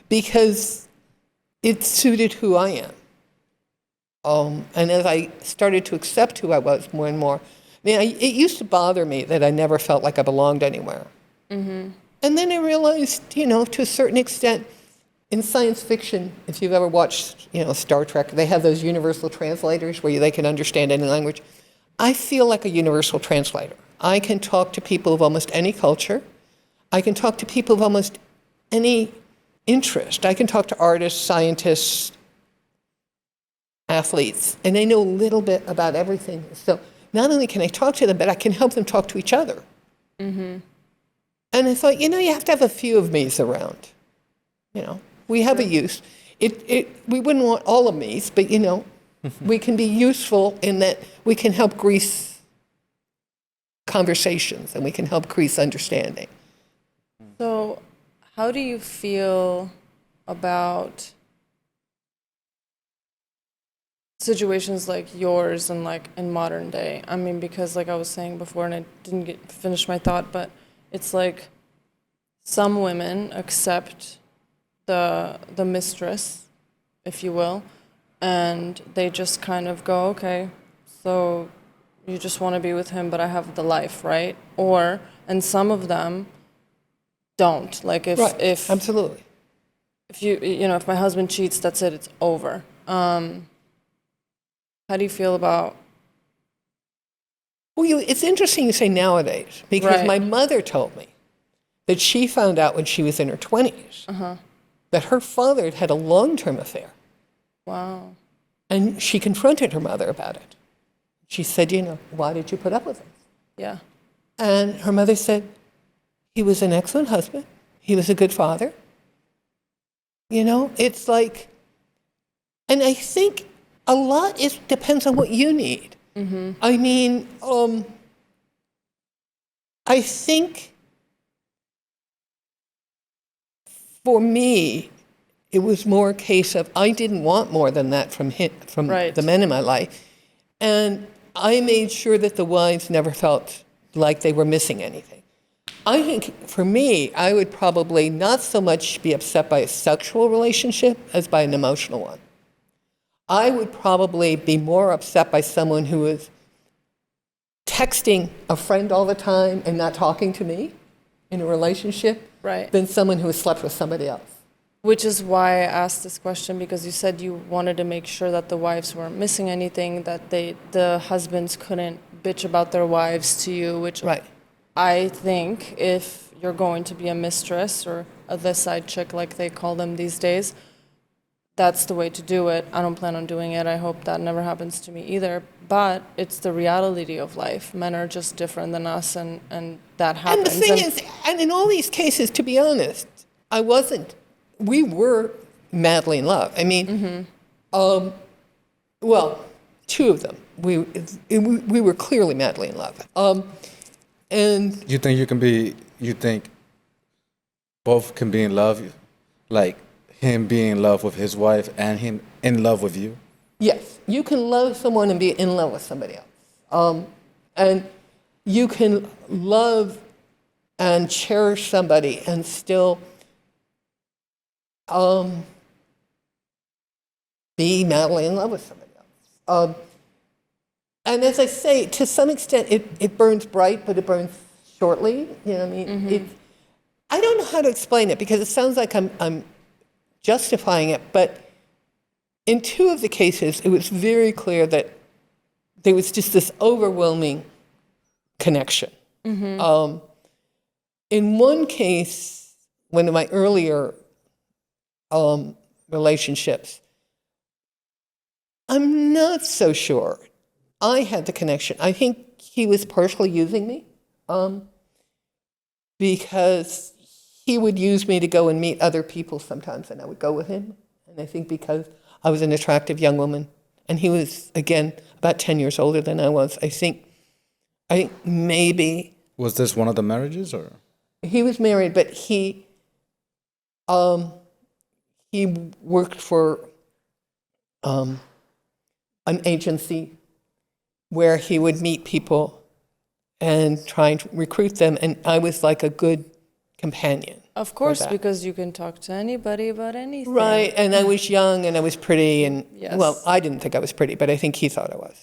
because it suited who I am. And as I started to accept who I was more and more, it used to bother me that I never felt like I belonged anywhere. And then I realized, to a certain extent, in science fiction, if you've ever watched, Star Trek, they have those universal translators where they can understand any language. I feel like a universal translator. I can talk to people of almost any culture. I can talk to people of almost any interest. I can talk to artists, scientists, athletes, and they know a little bit about everything. So not only can I talk to them, but I can help them talk to each other. And I thought, you have to have a few of me's around. We have a use. We wouldn't want all of me's, but we can be useful in that we can help grease conversations and we can help grease understanding. So how do you feel about situations like yours and like in modern day? I mean, because like I was saying before, and I didn't finish my thought, but it's like some women accept the mistress, if you will, and they just kind of go, okay, so you just want to be with him, but I have the life, right? And some of them don't. Like if absolutely. If if my husband cheats, that's it, it's over. How do you feel about? Well, it's interesting you say nowadays, because my mother told me that she found out when she was in her 20s that her father had had a long-term affair. Wow. And she confronted her mother about it. She said, why did you put up with it? Yeah. And her mother said, he was an excellent husband. He was a good father. It's like, and I think a lot depends on what you need. I mean, I think for me, it was more a case of I didn't want more than that from the men in my life. And I made sure that the wives never felt like they were missing anything. I think for me, I would probably not so much be upset by a sexual relationship as by an emotional one. I would probably be more upset by someone who is texting a friend all the time and not talking to me in a relationship Right. than someone who has slept with somebody else. Which is why I asked this question, because you said you wanted to make sure that the wives weren't missing anything, that the husbands couldn't bitch about their wives to you, which Right. I think if you're going to be a mistress or a this side chick like they call them these days, that's the way to do it. I don't plan on doing it. I hope that never happens to me either. But it's the reality of life. Men are just different than us, and that happens. And the thing is, and in all these cases, to be honest, we were madly in love. I mean, well, two of them. We were clearly madly in love. And You think both can be in love, like him being in love with his wife and him in love with you? yes, you can love someone and be in love with somebody else. And you can love and cherish somebody and still be madly in love with somebody else. And as I say, to some extent, it burns bright, but it burns shortly. You know what I mean? I don't know how to explain it because it sounds like I'm justifying it, but in two of the cases, it was very clear that there was just this overwhelming connection. In one case, one of my earlier relationships, I'm not so sure I had the connection. I think he was partially using me because he would use me to go and meet other people sometimes, and I would go with him. And I think because I was an attractive young woman, and he was, again, about 10 years older than I was, I think maybe... Was this one of the marriages, or? He was married, but he worked for an agency where he would meet people and try and recruit them, and I was like a good companion. of course, that. because you can talk to anybody about anything. Right, and I was young and I was pretty, and Yes. well, I didn't think I was pretty, but I think he thought I was.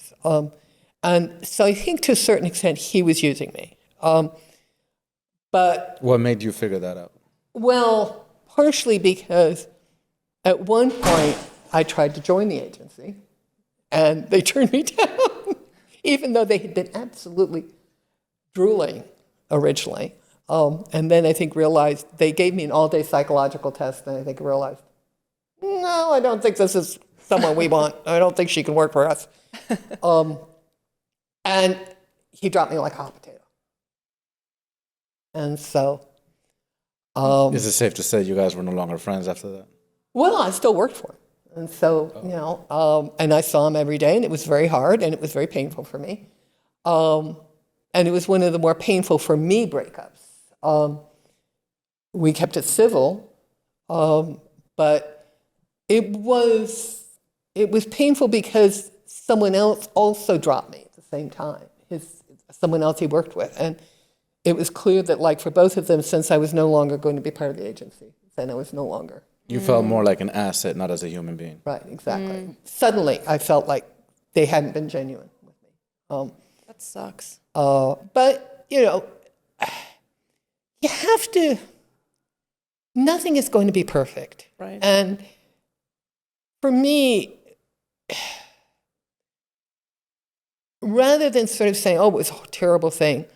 And so I think to a certain extent he was using me. But, What made you figure that out? well, partially because at one point I tried to join the agency and they turned me down, even though they had been absolutely drooling originally. And then I think realized, they gave me an all-day psychological test, and I think realized, no, I don't think this is someone we want. I don't think she can work for us. And he dropped me like a hot potato. And so, Is it safe to say you guys were no longer friends after that? well, I still worked for him. And so, you know, and I saw him every day, and it was very hard, and it was very painful for me. And it was one of the more painful for me breakups. We kept it civil, but it was painful because someone else also dropped me at the same time. Someone else he worked with, and it was clear that, like, for both of them, since I was no longer going to be part of the agency, then I was no longer. You felt more like an asset, not as a human being. Right, exactly. Suddenly, I felt like they hadn't been genuine with me. That sucks. But, you know, you have to, nothing is going to be perfect. Right. And for me, rather than sort of saying, oh, it was a terrible thing,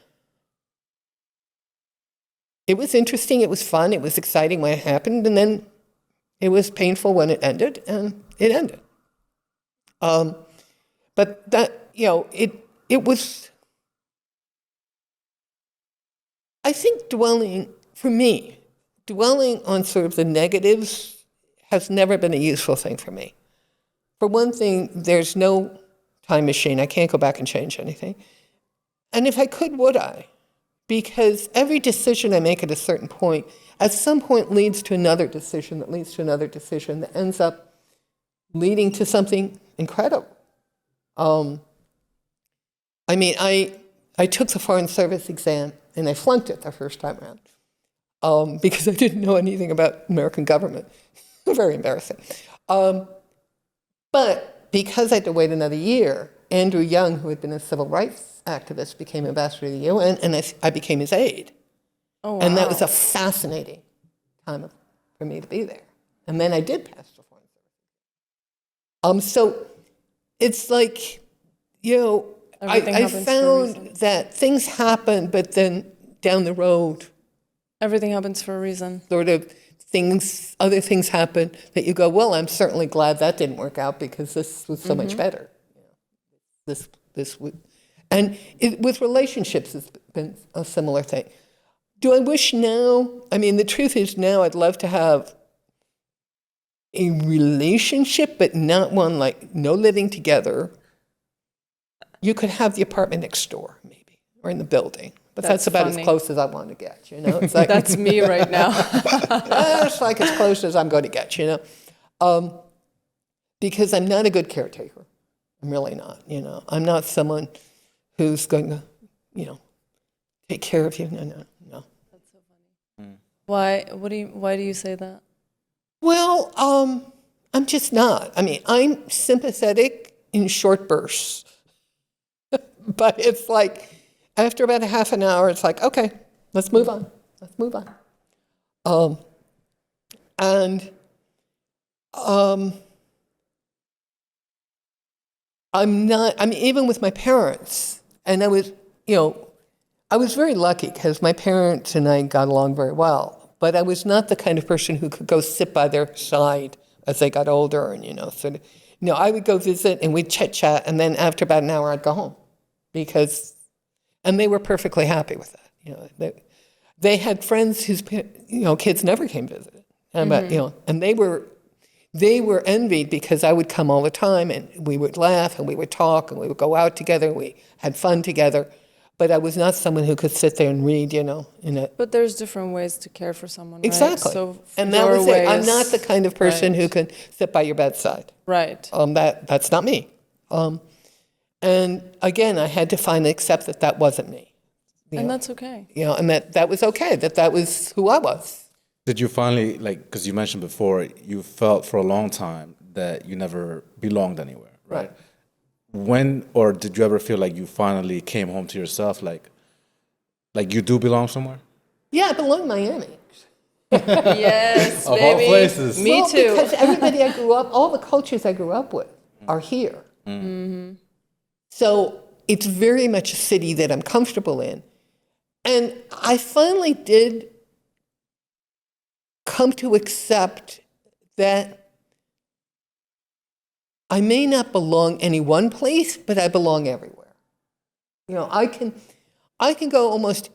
it was interesting, it was fun, it was exciting when it happened, and then it was painful when it ended, and it ended. But that, you know, it was, I think for me, dwelling on sort of the negatives has never been a useful thing for me. For one thing, there's no time machine. I can't go back and change anything. And if I could, would I? Because every decision I make at a certain point, at some point leads to another decision that leads to another decision that ends up leading to something incredible. I mean, I took the Foreign Service exam, and I flunked it the first time around because I didn't know anything about American government. Very embarrassing. But because I had to wait another year, Andrew Young, who had been a civil rights activist, became ambassador to the UN, and I became his aide. Oh, wow. And that was a fascinating time for me to be there. And then I did pass the foreign service. So it's like, Everything I happens for a found reason. that things happen, but then down the road, Everything happens for a reason. sort of other things happen that you go, well, I'm certainly glad that didn't work out because this was so much better. With relationships, it's been a similar thing. Do I wish now? I mean, the truth is now I'd love to have a relationship, but not one like no living together. You could have the apartment next door, maybe, or in the building. But that's about funny. as close as I want to get, It's like, That's me right now. that's like as close as I'm going to get, Because I'm not a good caretaker. I'm really not, I'm not someone who's going to, take care of you. No. That's so funny. Why do you say that? Well, I'm just not. I mean, I'm sympathetic in short bursts. But it's like, after about a half an hour, it's like, okay, let's move on. Even with my parents, and I was very lucky because my parents and I got along very well, but I was not the kind of person who could go sit by their side as they got older and, I would go visit and we'd chit-chat, and then after about an hour, I'd go home and they were perfectly happy with that. They had friends whose kids never came visit, and they were envied because I would come all the time and we would laugh and we would talk and we would go out together. We had fun together, but I was not someone who could sit there and read, But there's different ways to care for someone, Exactly. right? So and that your was it. I'm ways- not the kind of person Right. who can sit by your bedside. Right. That's not me. And again, I had to finally accept that wasn't me. And that's okay. And that was okay, that was who I was. Did you finally, because you mentioned before, you felt for a long time that you never belonged anywhere, right? When, or did you ever feel like you finally came home to yourself, like you do belong somewhere? Yeah, I belong in Miami. Yes, Of all baby. places. Me Well, too. because everybody I grew up, all the cultures I grew up with are here. So it's very much a city that I'm comfortable in. And I finally did come to accept that I may not belong any one place, but I belong everywhere. I can go almost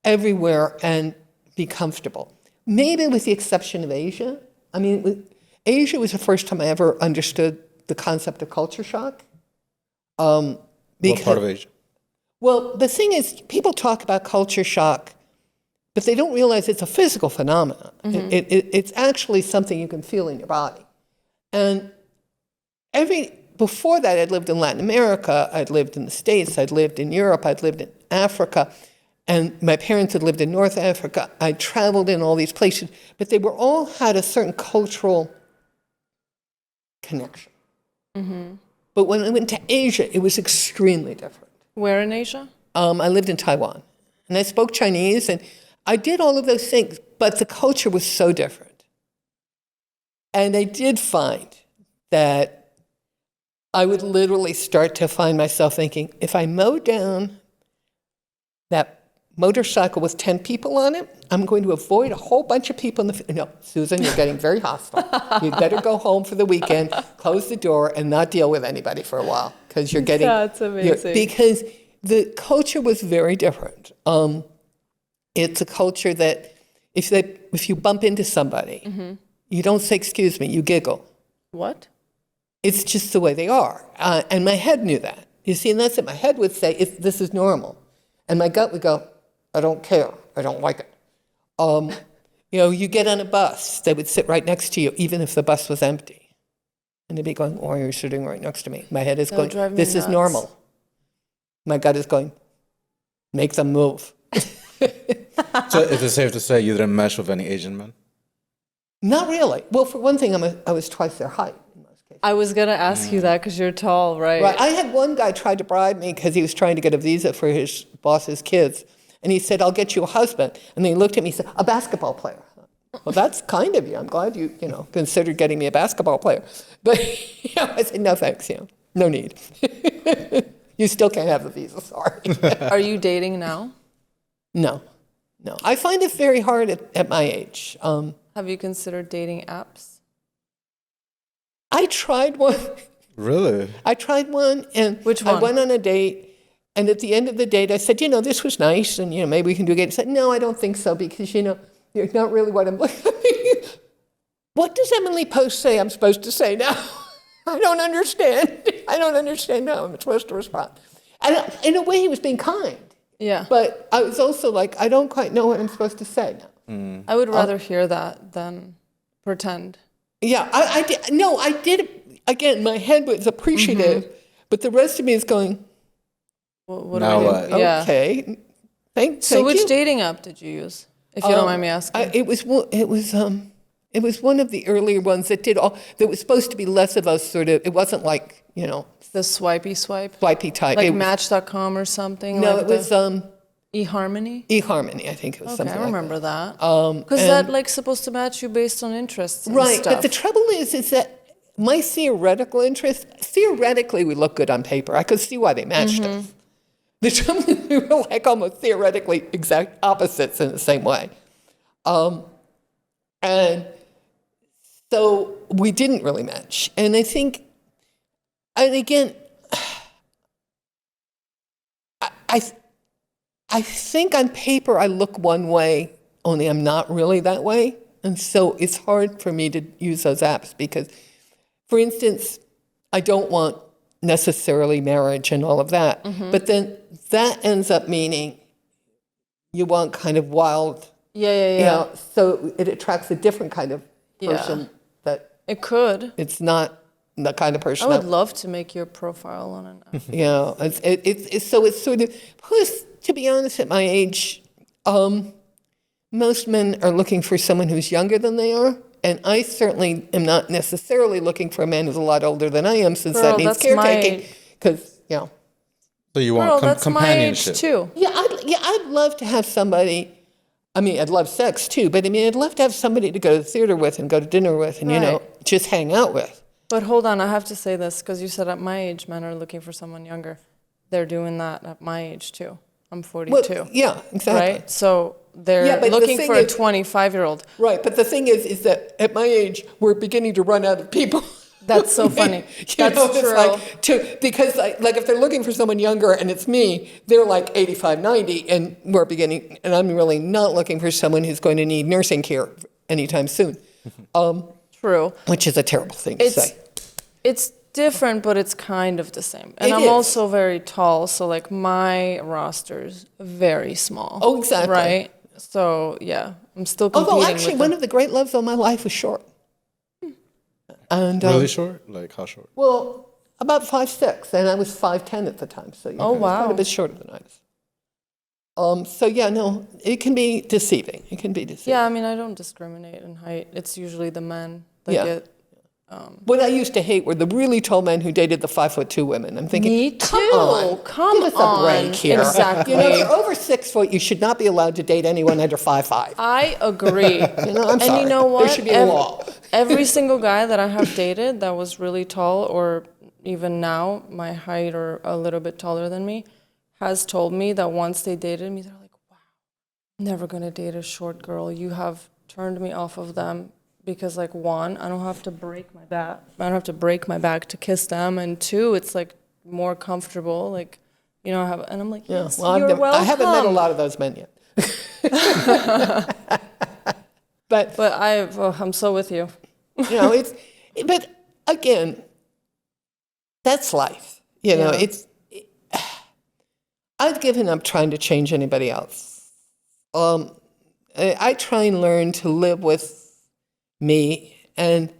everywhere and be comfortable. Maybe with the exception of Asia. I mean, Asia was the first time I ever understood the concept of culture shock. What part of Asia? Well, the thing is, people talk about culture shock, but they don't realize it's a physical phenomenon. It's actually something you can feel in your body. And before that, I'd lived in Latin America, I'd lived in the States, I'd lived in Europe, I'd lived in Africa, and my parents had lived in North Africa. I traveled in all these places, but they were all had a certain cultural connection. But when I went to Asia, it was extremely different. Where in Asia? I lived in Taiwan, and I spoke Chinese, and I did all of those things, but the culture was so different. And I did find that I would literally start to find myself thinking, if I mow down that motorcycle with 10 people on it, I'm going to avoid a whole bunch of people in the... No, Susan, you're getting very hostile. You'd better go home for the weekend, close the door, and not deal with anybody for a while, because you're getting... That's amazing. Because the culture was very different. It's a culture that if you bump into somebody, you don't say, excuse me, you giggle. What? It's just the way they are. And my head knew that. You see, and that's it. My head would say, this is normal. And my gut would go, I don't care. I don't like it. You get on a bus, they would sit right next to you, even if the bus was empty. And they'd be going, why are you sitting right next to me? My head is That'll going, drive me this is nuts. normal. My gut is going, make them move. So is it safe to say you didn't mesh with any Asian men? Not really. Well, for one thing, I was twice their height in most cases. I was gonna ask you that because you're tall, right? Right. I had one guy try to bribe me because he was trying to get a visa for his boss's kids. And he said, I'll get you a husband. And then he looked at me and said, a basketball player. Well, that's kind of you. I'm glad you considered getting me a basketball player. But I said, no thanks, no need. You still can't have the visa, sorry. Are you dating now? No. I find it very hard at my age. Have you considered dating apps? I tried one. Really? I tried one, and Which one? I went on a date, and at the end of the date, I said, this was nice, and, maybe we can do it again. He said, no, I don't think so, because, you're not really what I'm looking at. What does Emily Post say I'm supposed to say now? I don't understand. I don't understand how I'm supposed to respond. And in a way, he was being kind. Yeah. But I was also like, I don't quite know what I'm supposed to say now. I would rather hear that than pretend. Yeah, I did. No, I did. Again, my head was appreciative, but the rest of me is going, What Now do I what? do? Yeah. okay. Thank So which you. dating app did you use? If you don't mind me asking. It was one of the earlier ones that that was supposed to be less of a sort of, it wasn't like, The swipey swipe? swipey type. Like It was- Match.com or something? No, like it was eHarmony? eHarmony, I think it was Okay, something I like remember that. that. Because that supposed to match you based on interests and Right, stuff. but the trouble is that my theoretical interest, theoretically we look good on paper. I could see why they matched us. The trouble is we were like almost theoretically exact opposites in the same way. And so we didn't really match. And I think, and again, I think on paper I look one way, only I'm not really that way. And so it's hard for me to use those apps because, for instance, I don't want necessarily marriage and all of that. But then that ends up meaning you want kind of wild, Yeah. so it attracts a different kind of Yeah. person that It could. it's not the kind of I person would love to make your profile on an app. so it's sort of, plus, to be honest, at my age, most men are looking for someone who's younger than they are. And I certainly am not necessarily looking for a man who's a lot older than I am, since Girl, that means that's my- caretaking. Because, So you want Girl, that's my companionship? age too. I'd love to have somebody. I mean, I'd love sex too, but I mean, I'd love to have somebody to go to the theater with and go to dinner with, and Right. just hang out with. But hold on, I have to say this because you said at my age, men are looking for someone younger. They're doing that at my age too. I'm 42. Well, yeah, exactly. Right? So they're Yeah, but the looking thing for a is- 25-year-old. Right, but the thing is that at my age, we're beginning to run out of people. That's so funny. That's it's true. like because like if they're looking for someone younger and it's me, they're like 85, 90, and and I'm really not looking for someone who's going to need nursing care anytime soon. True. Which is a terrible thing to say. It's different, but it's kind of the same. And It I'm is. also very tall, so like my roster's very small. Oh, exactly. Right? So yeah, I'm still competing Although actually, with one them. of the great loves of my life was short. And Really short? Like how short? well, about 5'6", and I was 5'10" at the time, so Oh, it was quite wow. a bit shorter than I was. So yeah, no, it can be deceiving. It can be deceiving. Yeah, I mean, I don't discriminate in height. It's usually the men that Yeah. get. What I used to hate were the really tall men who dated the 5'2" women. I'm thinking, Me come too. on, Come give us a break on. here. Exactly. If you're over 6 foot, you should not be allowed to date anyone under 5'5". I agree. I'm sorry. And you know what? There should be a law. Every single guy that I have dated that was really tall, or even now, my height or a little bit taller than me, has told me that once they dated me, they're like, wow, I'm never going to date a short girl. You have turned me off of them because, like, one, I don't have to break my back. I don't have to break my back to kiss them. And two, it's, like, more comfortable. Like, and I'm like, yes, Well, you're welcome. I haven't met a lot of those men yet. But I'm so with you. but again, that's life. Yeah. I've given up trying to change anybody else. I try and learn to live with me and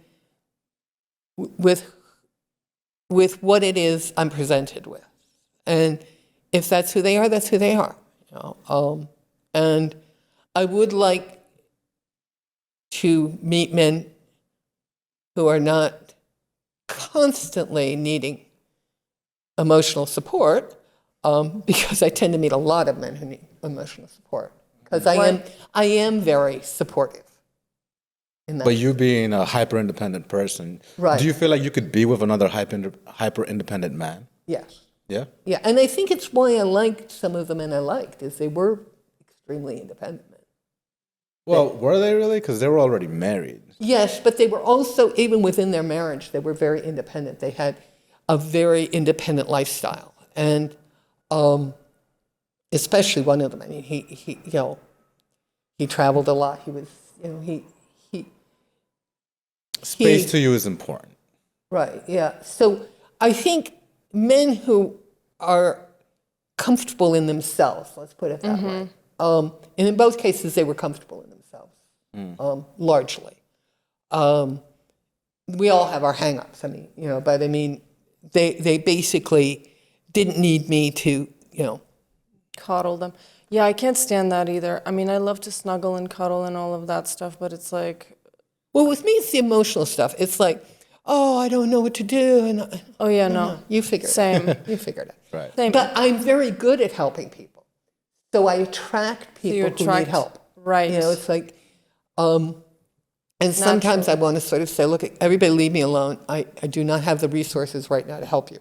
with what it is I'm presented with. And if that's who they are, that's who they are. And I would like to meet men who are not constantly needing emotional support, because I tend to meet a lot of men who need emotional support. Because I am very supportive in that. But you being a hyper-independent person, Right. do you feel like you could be with another hyper-independent man? Yes. Yeah? Yeah, and I think it's why I liked some of the men I liked, is they were extremely independent men. Well, were they really? Because they were already married. Yes, but they were also, even within their marriage, they were very independent. They had a very independent lifestyle. And especially one of them, I mean, he he traveled a lot. He was, Space to you is important. right, yeah. So I think men who are comfortable in themselves, let's put it that way, and in both cases they were comfortable in themselves, largely. We all have our hang-ups, I mean, but I mean, they basically didn't need me to, Coddle them. Yeah, I can't stand that either. I mean, I love to snuggle and cuddle and all of that stuff, but it's like, well, with me it's the emotional stuff. It's like, oh, I don't know what to do, and oh yeah, no. you figure it Same. out. You figured it out. Right. Same. But I'm very good at helping people. So I attract people who need help. Right. It's like, and sometimes I want to sort of say, look, everybody leave me alone. I do not have the resources right now to help you.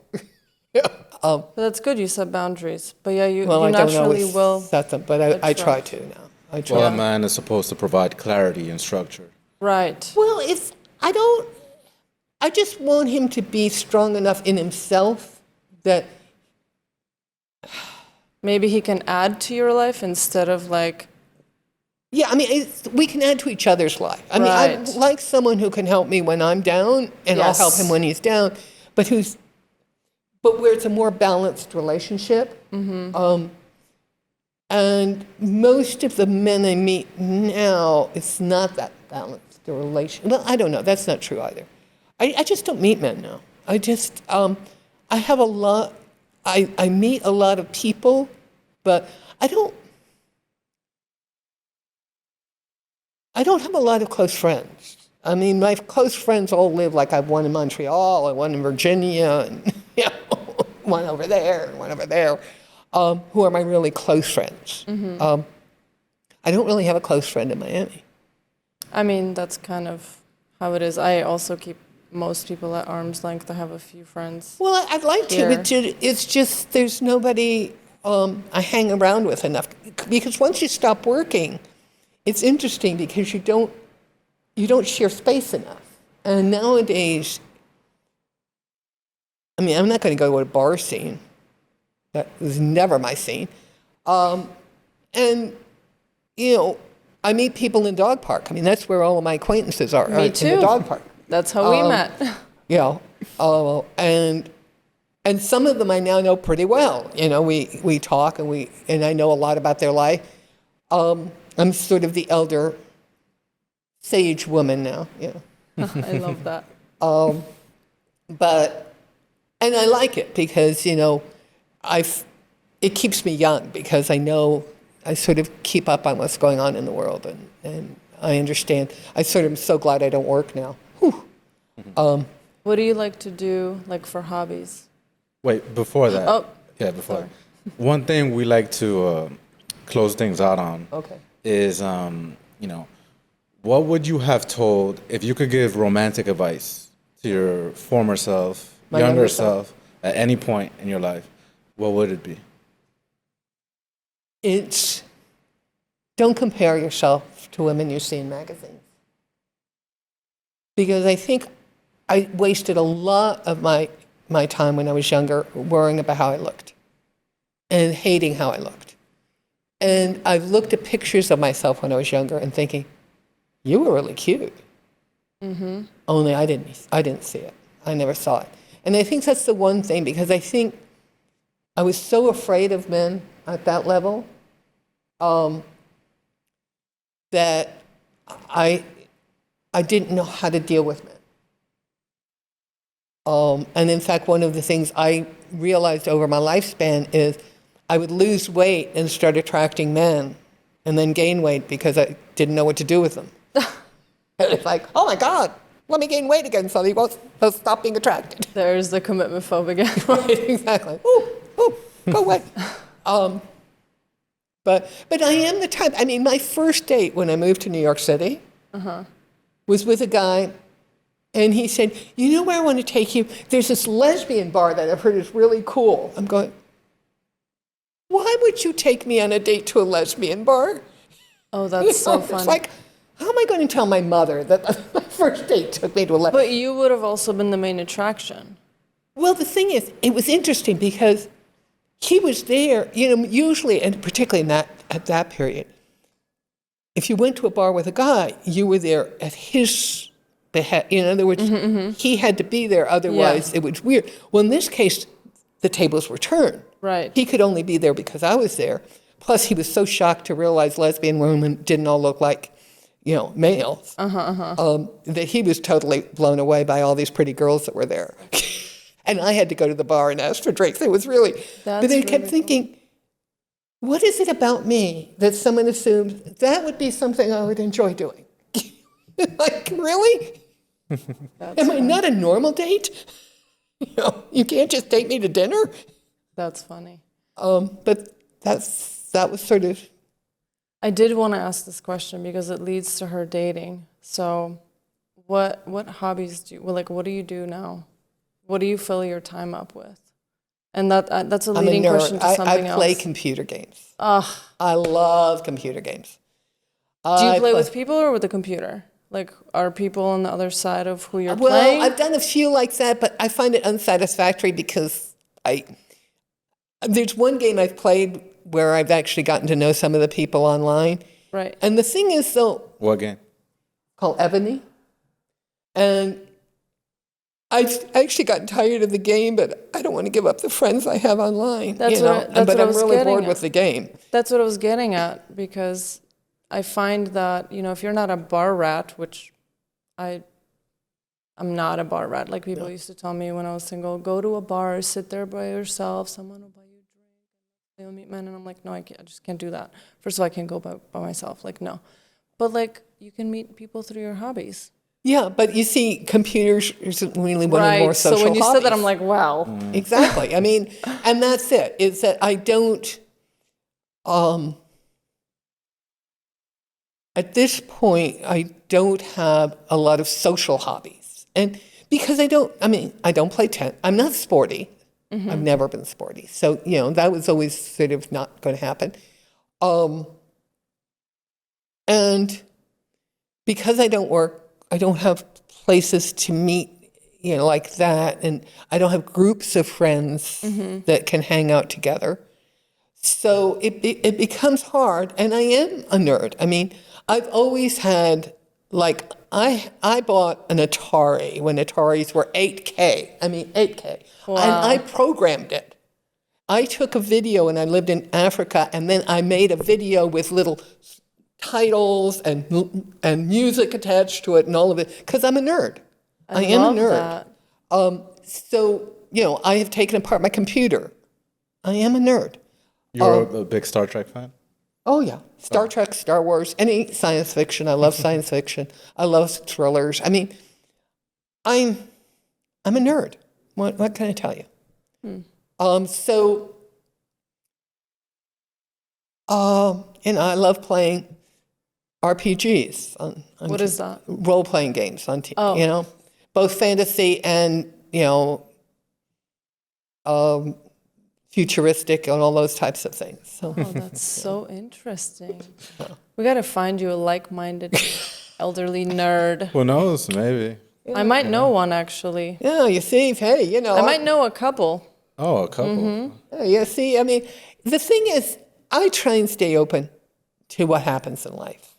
But that's good you set boundaries. But yeah, you Well, I don't naturally always will. set them, but I try to now. I try. Well, a man is supposed to provide clarity and structure. Right. Well, I just want him to be strong enough in himself that, Maybe he can add to your life instead of like, yeah, I mean, we can add to each other's life. I mean, I Right. like someone who can help me when I'm down, and I'll help Yes. him when he's down, but where it's a more balanced relationship. And most of the men I meet now, it's not that balanced, the relation. Well, I don't know. That's not true either. I just don't meet men now. I just, I have a lot, I meet a lot of people, but I don't have a lot of close friends. I mean, my close friends all live, like I have one in Montreal, and one in Virginia, and one over there, and one over there, who are my really close friends. I don't really have a close friend in Miami. I mean, that's kind of how it is. I also keep most people at arm's length. I have a few friends. Well, I'd like to, Here. but it's just there's nobody I hang around with enough. Because once you stop working, it's interesting because you don't share space enough. And nowadays, I mean, I'm not going to go to a bar scene. That was never my scene. And, I meet people in dog park. I mean, that's where all of my acquaintances are. Me In too. the dog park. That's how we met. And some of them I now know pretty well. We talk and I know a lot about their life. I'm sort of the elder sage woman now. I love that. And I like it because it keeps me young because I know I sort of keep up on what's going on in the world and I understand. I sort of am so glad I don't work now. Whew. What do you like to do, like for hobbies? Wait, before that. Oh, Yeah, before sorry. that. One thing we like to close things out on Okay. is, what would you have told if you could give romantic advice to your former self, My younger younger self, at any point in your life? What would it be? It's don't compare yourself to women you see in magazines. Because I think I wasted a lot of my time when I was younger worrying about how I looked and hating how I looked. And I've looked at pictures of myself when I was younger and thinking, you were really cute. Only I didn't see it. I never saw it. And I think that's the one thing, because I think I was so afraid of men at that level that I didn't know how to deal with men. And in fact, one of the things I realized over my lifespan is I would lose weight and start attracting men and then gain weight because I didn't know what to do with them. It's like, oh my God, let me gain weight again so they won't stop being attracted. There's the commitment-phobe again. Right, exactly. Ooh, go away. But I am the type, I mean, my first date when I moved to New York City was with a guy, and he said, you know where I want to take you? There's this lesbian bar that I've heard is really cool. I'm going, why would you take me on a date to a lesbian bar? Oh, that's so funny. It's like, how am I going to tell my mother that my first date took me to a lesbian? But you would have also been the main attraction. Well, the thing is, it was interesting because he was there, you know, usually, and particularly at that period, if you went to a bar with a guy, you were there at his behest. In other words, he had to be there, otherwise it was weird. Well, in this case, the tables were turned. Right. He could only be there because I was there. Plus, he was so shocked to realize lesbian women didn't all look like, you know, males, that he was totally blown away by all these pretty girls that were there. And I had to go to the bar and ask for drinks. It was really, but then I kept thinking, what is it about me that someone assumes that would be something I would enjoy doing? Like, really? Am I not a normal date? You know, you can't just take me to dinner? That's funny. But that was sort of. I did want to ask this question because it leads to her dating. So what hobbies do you, well, like, what do you do now? What do you fill your time up with? And that's a leading question to something else. I play computer games. Ugh. I love computer games. Do you play with people or with the computer? Like, are people on the other side of who you're Well, playing? I've done a few like that, but I find it unsatisfactory because there's one game I've played where I've actually gotten to know some of the people online. Right. And the thing is, though. What game? Called Ebony. And I've actually gotten tired of the game, but I don't want to give up the friends I have online. That's you know? what I But I'm was really getting bored at. with the game. That's what I was getting at, because I find that, you know, if you're not a bar rat, which I'm not a bar rat. Like, people used to tell me when I was single, go to a bar, sit there by yourself, someone will buy you a drink, you'll meet men. And I'm like, no, I just can't do that. First of all, I can't go by myself. Like, no. But, like, you can meet people through your hobbies. Yeah, but you see, computers isn't really one of the more social so when you said that, hobbies. I'm like, wow. Exactly. I mean, and that's it. Is that I don't. At this point, I don't have a lot of social hobbies, and because I don't play tennis. I'm not sporty. I've never been sporty, so you know that was always sort of not going to happen. And because I don't work, I don't have places to meet, you know, like that, and I don't have groups of friends that can hang out together. So it becomes hard, and I am a nerd. I mean, I've always had, like, I bought an Atari when Ataris were 8K. I mean, 8K. Wow. And I programmed it. I took a video, and I lived in Africa, and then I made a video with little titles and music attached to it and all of it, because I'm a nerd. I am a nerd. That. So, you know, I have taken apart my computer. I am a nerd. You're a big Star Trek fan? Oh, yeah. Star Trek, Star Wars, any science fiction. I love science fiction. I love thrillers. I mean, I'm a nerd. What can I tell you? And I love playing RPGs. What is that? Role-playing games on TV. Oh. You know, both fantasy and, you know, futuristic and all those types of things. So. Oh, that's so interesting. We got to find you a like-minded elderly nerd. Who knows? Maybe. I might know one, actually. Yeah, you see, hey, you know. I might know a couple. Oh, a couple. Yeah, you see, I mean, the thing is, I try and stay open to what happens in life.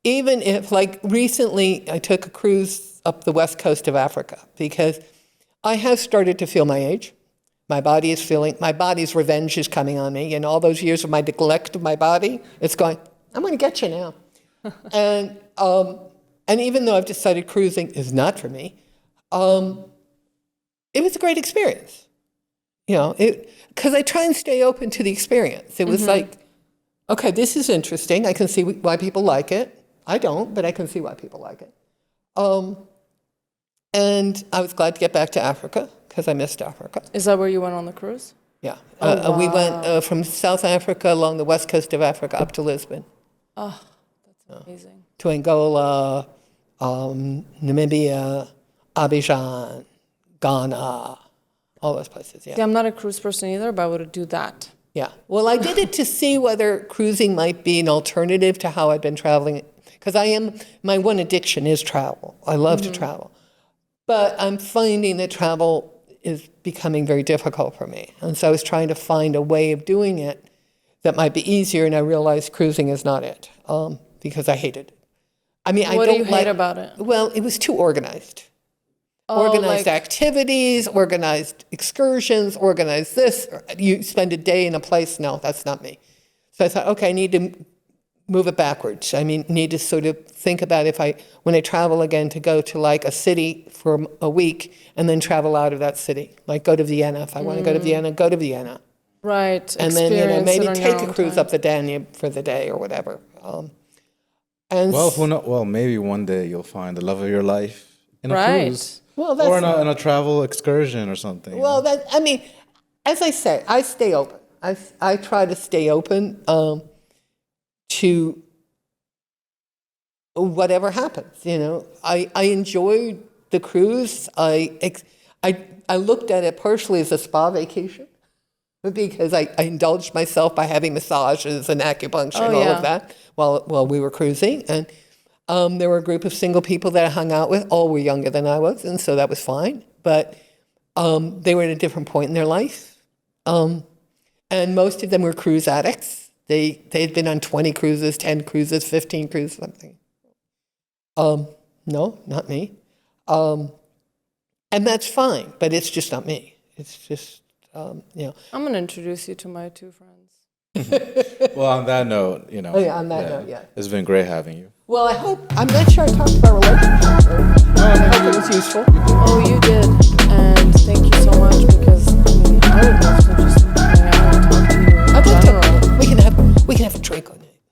Even if, like, recently I took a cruise up the west coast of Africa because I have started to feel my age. My body's revenge is coming on me. And all those years of my neglect of my body, it's going, I'm going to get you now. And even though I've decided cruising is not for me, it was a great experience. You know, because I try and stay open to the experience. It was like, Okay, this is interesting. I can see why people like it. I don't, but I can see why people like it. And I was glad to get back to Africa because I missed Africa. Is that where you went on the cruise? Yeah. Oh, We wow. went from South Africa along the west coast of Africa up to Lisbon, Oh, that's amazing. to Angola, Namibia, Abidjan, Ghana, all those places. Yeah. See, I'm not a cruise person either, but I would do that. Yeah. Well, I did it to see whether cruising might be an alternative to how I've been traveling. Because my one addiction is travel. I love to travel. But I'm finding that travel is becoming very difficult for me. And so I was trying to find a way of doing it that might be easier, and I realized cruising is not it, because I hated it. I mean, I What don't do you hate about it? Well, it was too organized. Oh, Organized like- activities, organized excursions, organized this. You spend a day in a place. No, that's not me. So I thought, okay, I need to move it backwards. I mean, need to sort of think about when I travel again, to go to like a city for a week and then travel out of that city. Like go to Vienna. If I want to go to Vienna, go to Vienna. Right. And then, experience maybe it on your take a own cruise time. up the Danube for the day or whatever. And Well, who know? Well, maybe one day you'll find the love of your life in a Right. cruise, well, or that's in a travel excursion or something. you well. know? I mean, as I say, I stay open. I try to stay open to whatever happens. I enjoyed the cruise. I looked at it partially as a spa vacation because I indulged myself by having massages and acupuncture and all yeah. of that while we were cruising. And there were a group of single people that I hung out with. All were younger than I was, and so that was fine. But they were at a different point in their life. And most of them were cruise addicts. They had been on 20 cruises, 10 cruises, 15 cruises, something. No, not me. And that's fine, but it's just not me. It's just, I'm going to introduce you to my two friends. Well, on that note, Oh, yeah, on that note, yeah. It's been great having you. Well, I'm not sure I talked about relationships. I hope it was useful. Oh, you did. And thank you